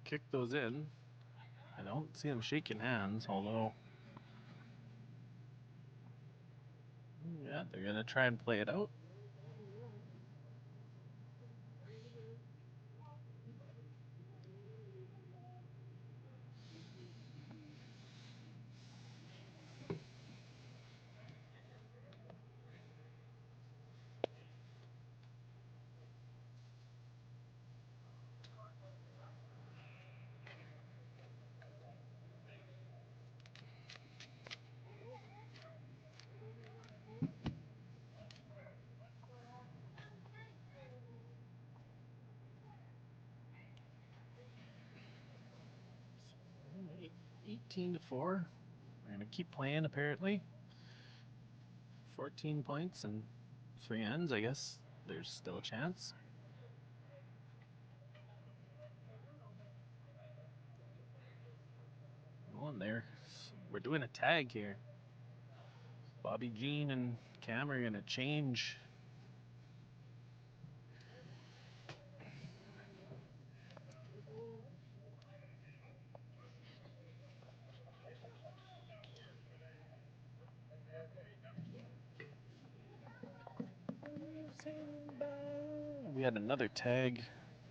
kick those in. I don't see them shaking hands, although, yeah, they're going to try and play it out. So, 18-4. We're going to keep playing, apparently. 14 points and 3 ends, I guess. There's still a chance. On there. We're doing a tag here. Bobby Jean and Cam are going to change. We had another tag.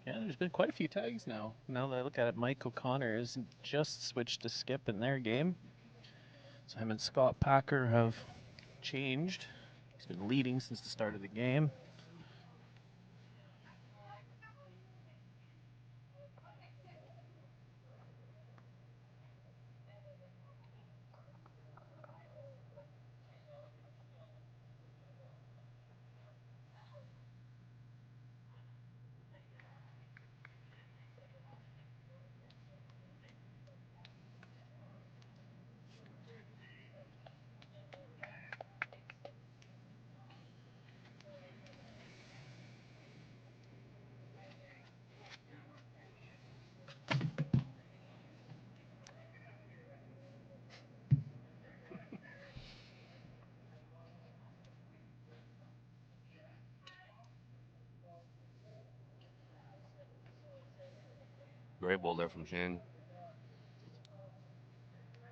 Yeah, there's been quite a few tags now. Now that I look at it, Mike O'Connor has just switched to skip in their game. So him and Scott Packer have changed. He's been leading since the start of the game. Great ball there from Shane.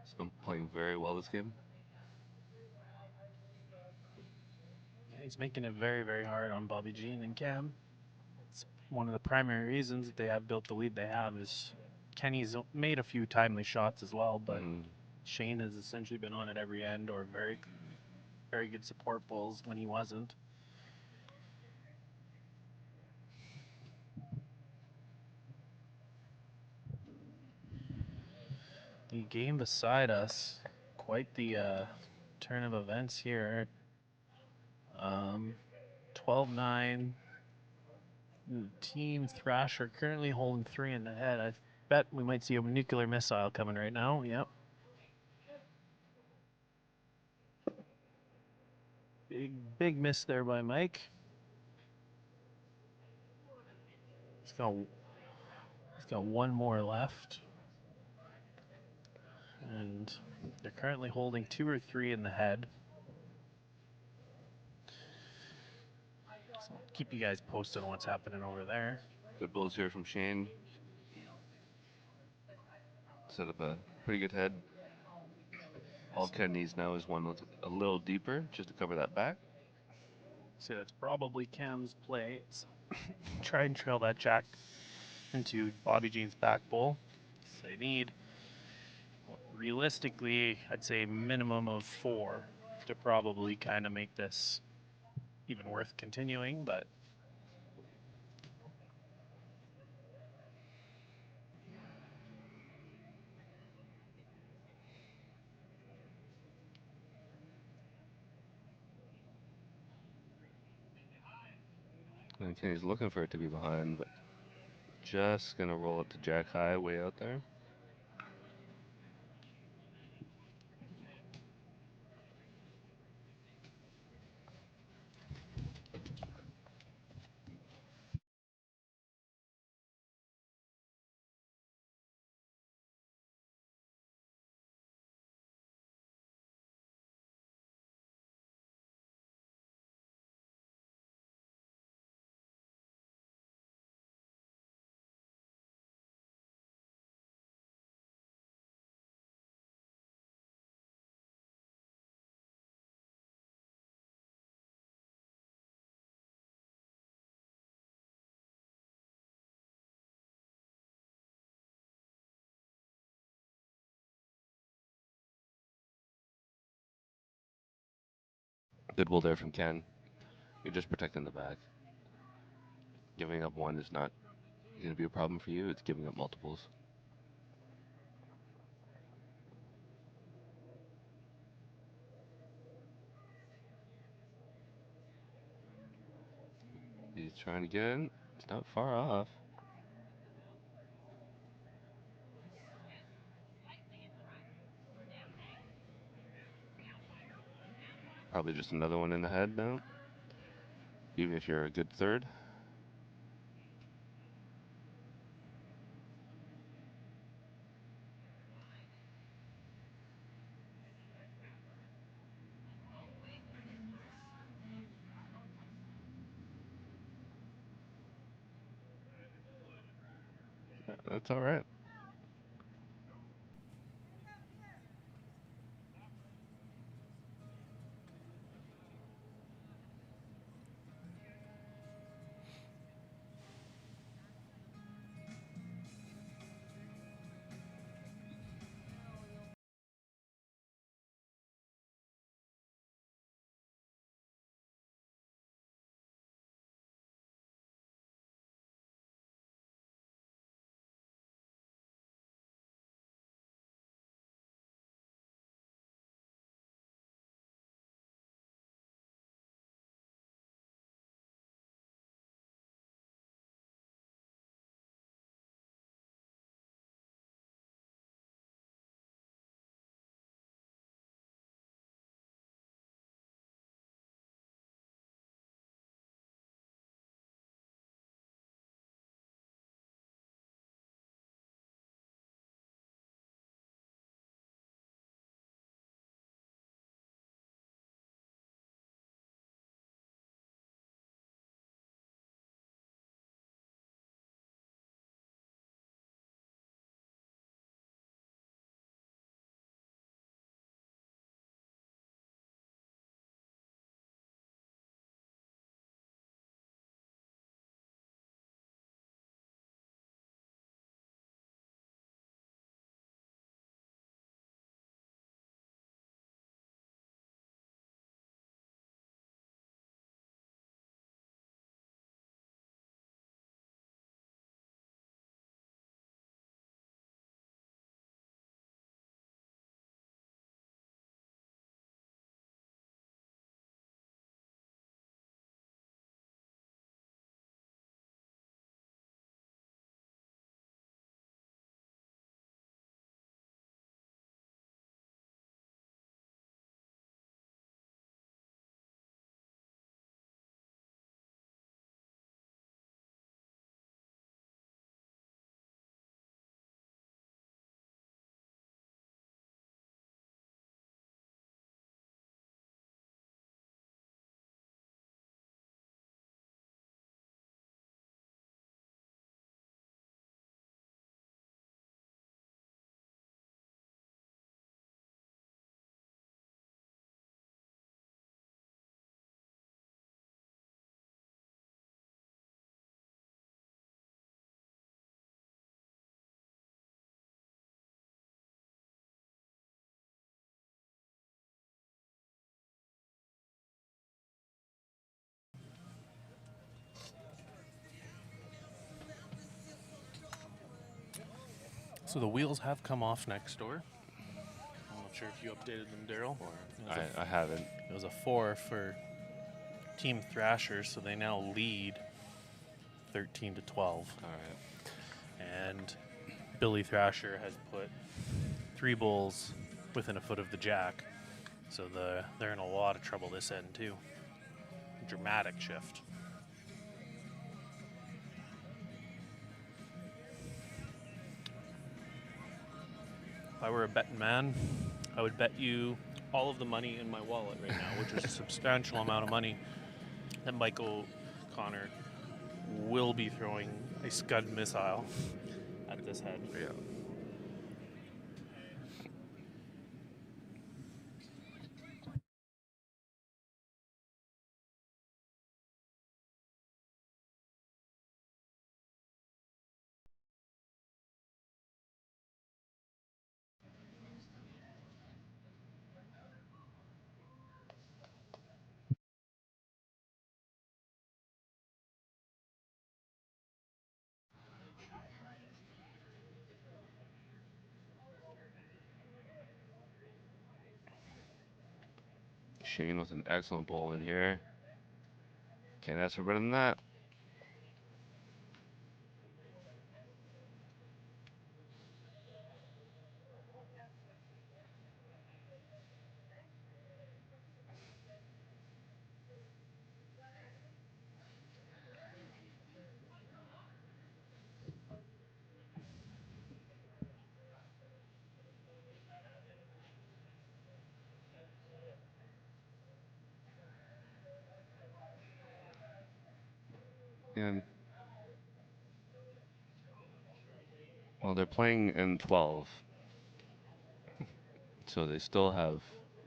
He's been playing very well this game. Yeah, he's making it very, very hard on Bobby Jean and Cam. It's one of the primary reasons that they have built the lead they have is Kenny's made a few timely shots as well, but Shane has essentially been on at every end or very, very good support balls when he wasn't. The game beside us, quite the turn of events here. 12-9. Team Thrasher currently holding 3 in the head. I bet we might see a nuclear missile coming right now. Yep. Big miss there by Mike. He's got one more left. And they're currently holding 2 or 3 in the head. So I'll keep you guys posted on what's happening over there. Good balls here from Shane. Set up a pretty good head. All Ken needs now is one a little deeper just to cover that back. So that's probably Cam's play. It's try and trail that jack into Bobby Jean's back bowl. So they need, realistically, I'd say a minimum of 4 to probably kind of make this even worth continuing, but And Kenny's looking for it to be behind, but just gonna roll it to jack high way out there. Good ball there from Ken. You're just protecting the back. Giving up one is not going to be a problem for you. It's giving up multiples. He's trying to get in. It's not far off. Probably just another one in the head now. Even if you're a good third. That's all right. So the wheels have come off next door. I'm not sure if you updated them, Daryl. I haven't. It was a 4 for Team Thrasher, so they now lead 13 to 12. All right. And Billy Thrasher has put 3 bulls within a foot of the jack, so they're in a lot of trouble this end too. Dramatic shift. If I were a betting man, I would bet you all of the money in my wallet right now, which is a substantial amount of money, that Michael Connor will be throwing a Scud missile at this head. Yeah. Shane with an excellent ball in here. Can't ask for better than that. And well, they're playing in 12, so they still have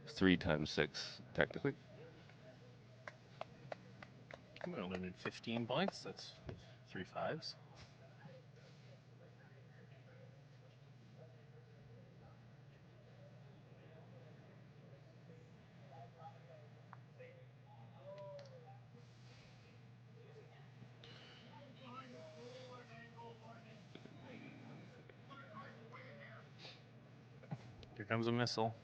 3 times 6 technically. We only need 15 points. That's 3 5s. Here comes a missile.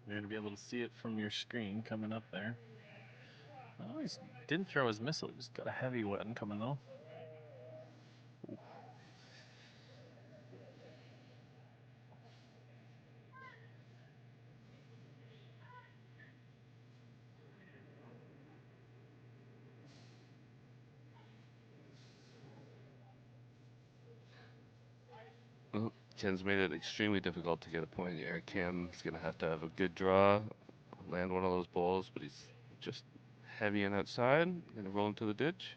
You're going to be able to see it from your screen coming up there. Oh, he didn't throw his missile. He just got a heavy one coming though. Well, Ken's made it extremely difficult to get a point here. Cam's gonna have to have a good draw, land one of those balls, but he's just heavy and outside. Gonna roll into the ditch.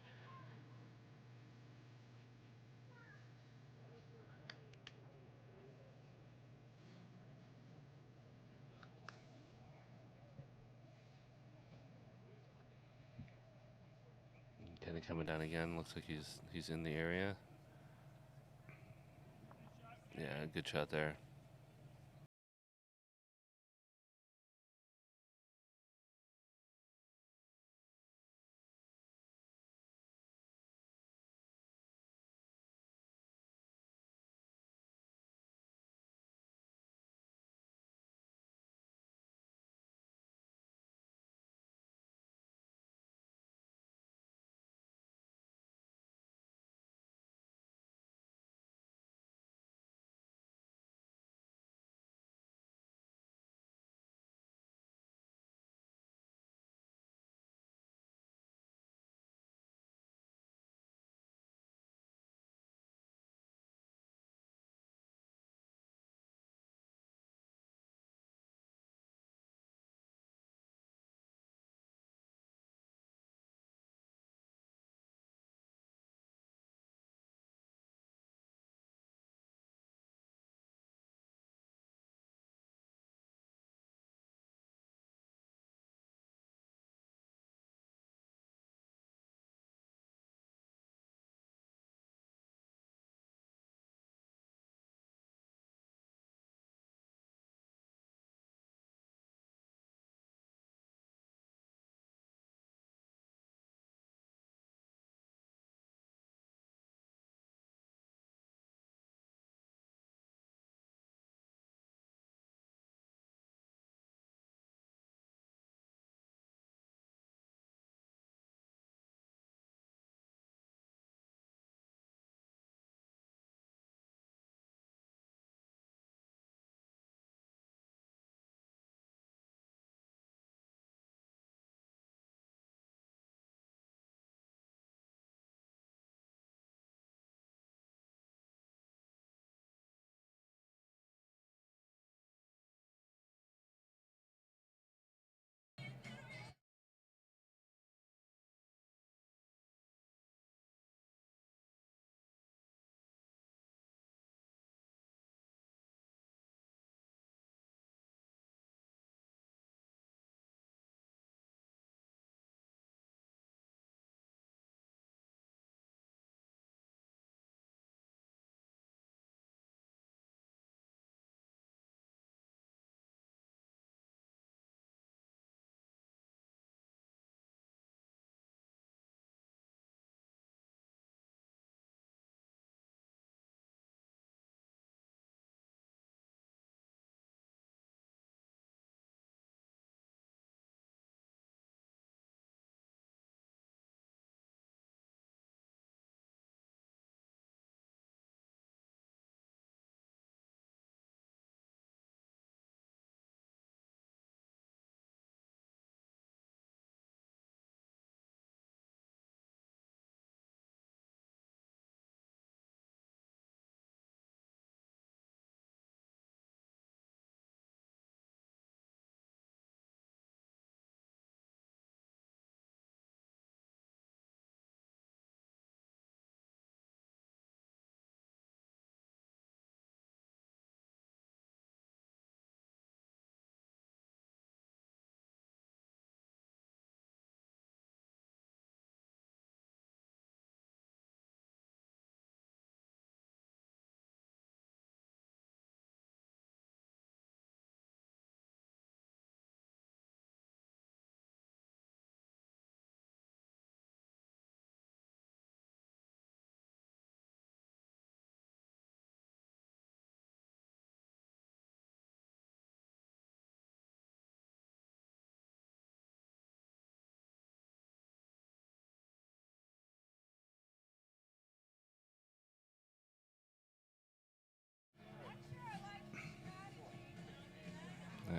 Kenny coming down again. Looks like he's in the area. Yeah, good shot there.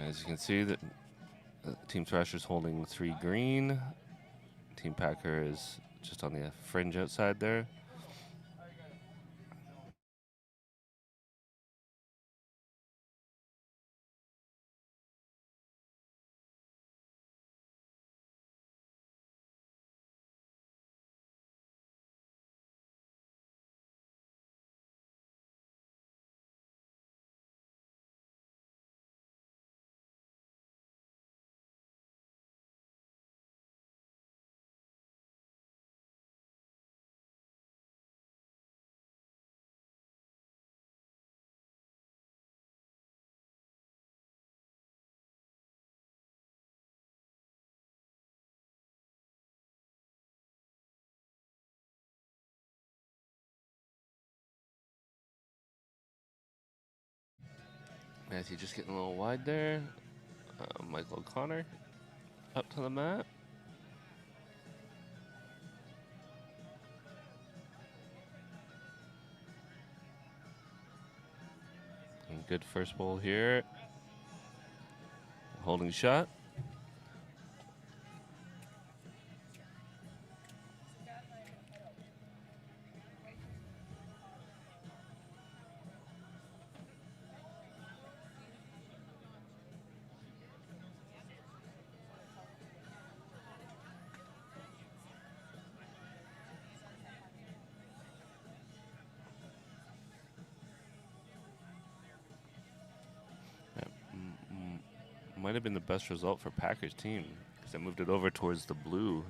As you can see, that Team Thrasher's holding 3 green. Team Packer is just on the fringe outside there. Matthew just getting a little wide there. Michael O'Connor up to the mat. And good first bowl here. Holding shot. Might have been the best result for Packers team because they moved it over towards the blue.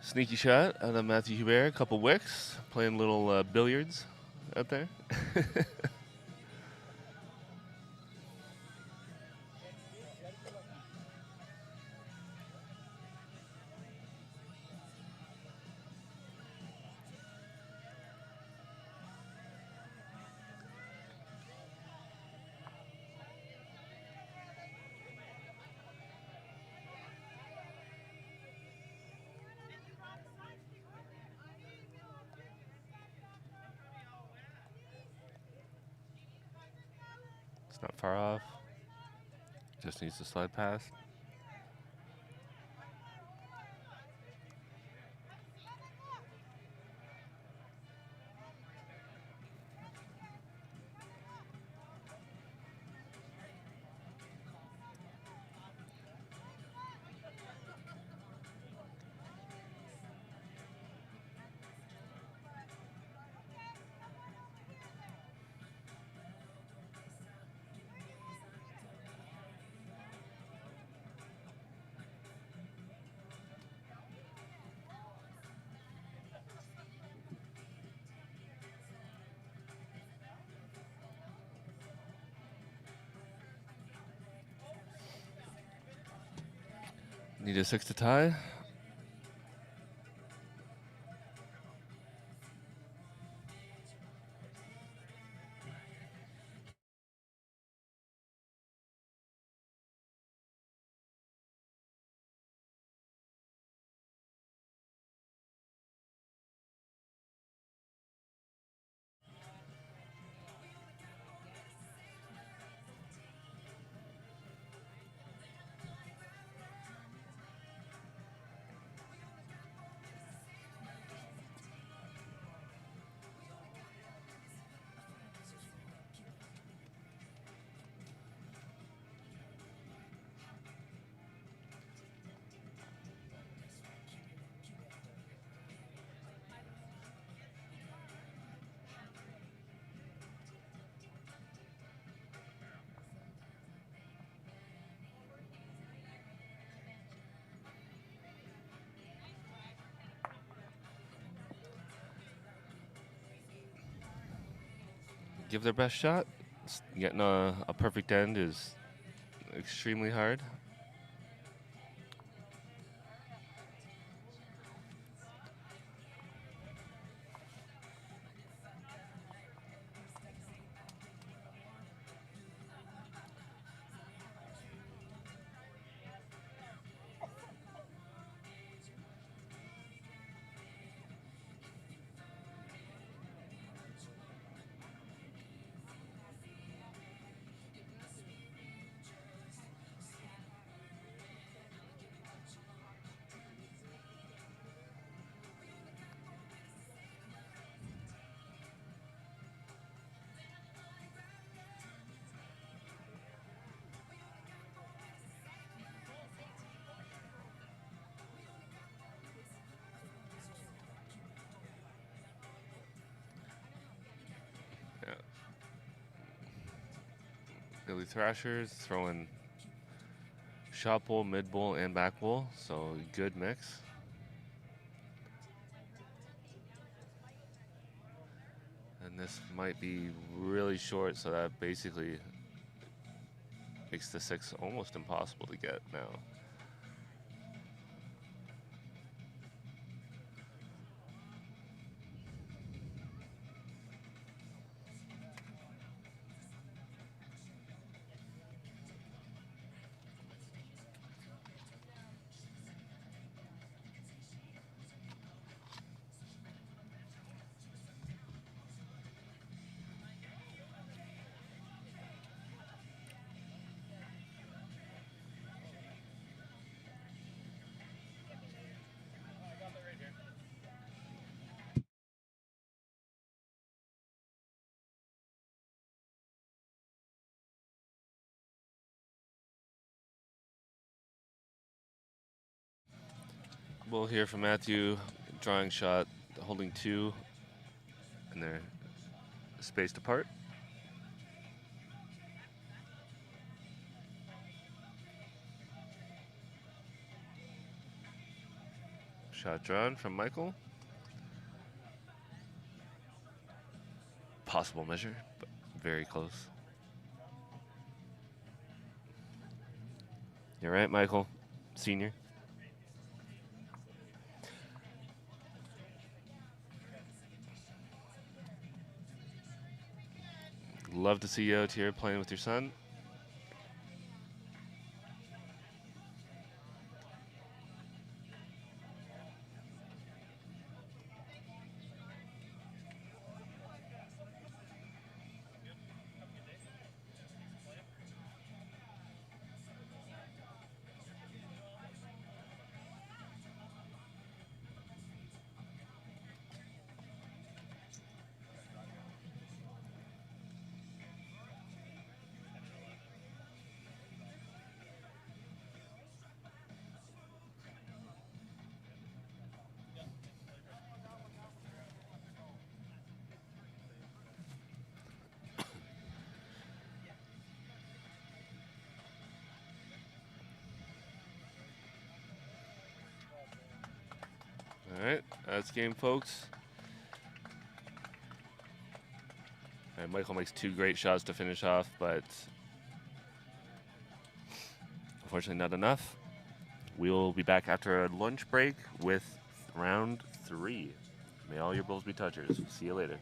Sneaky shot out of Matthew Hubert. A couple wicks. Playing little billiards out there. It's not far off. Just needs to slide past. Need a 6 to tie. give their best shot. Getting a perfect end is extremely hard. Yeah. Billy Thrasher's throwing shot bowl, mid bowl, and back bowl, so good mix. And this might be really short, so that basically makes the 6 almost impossible to get now. We'll hear from Matthew, drawing shot, holding 2, and they're spaced apart. Shot drawn from Michael. Possible measure, but very close. You're right, Michael, senior. Love to see you out here playing with your son. All right, that's game, folks. And Michael makes 2 great shots to finish off, but unfortunately not enough. We will be back after a lunch break with round 3. May all your bowls be touchers. See you later.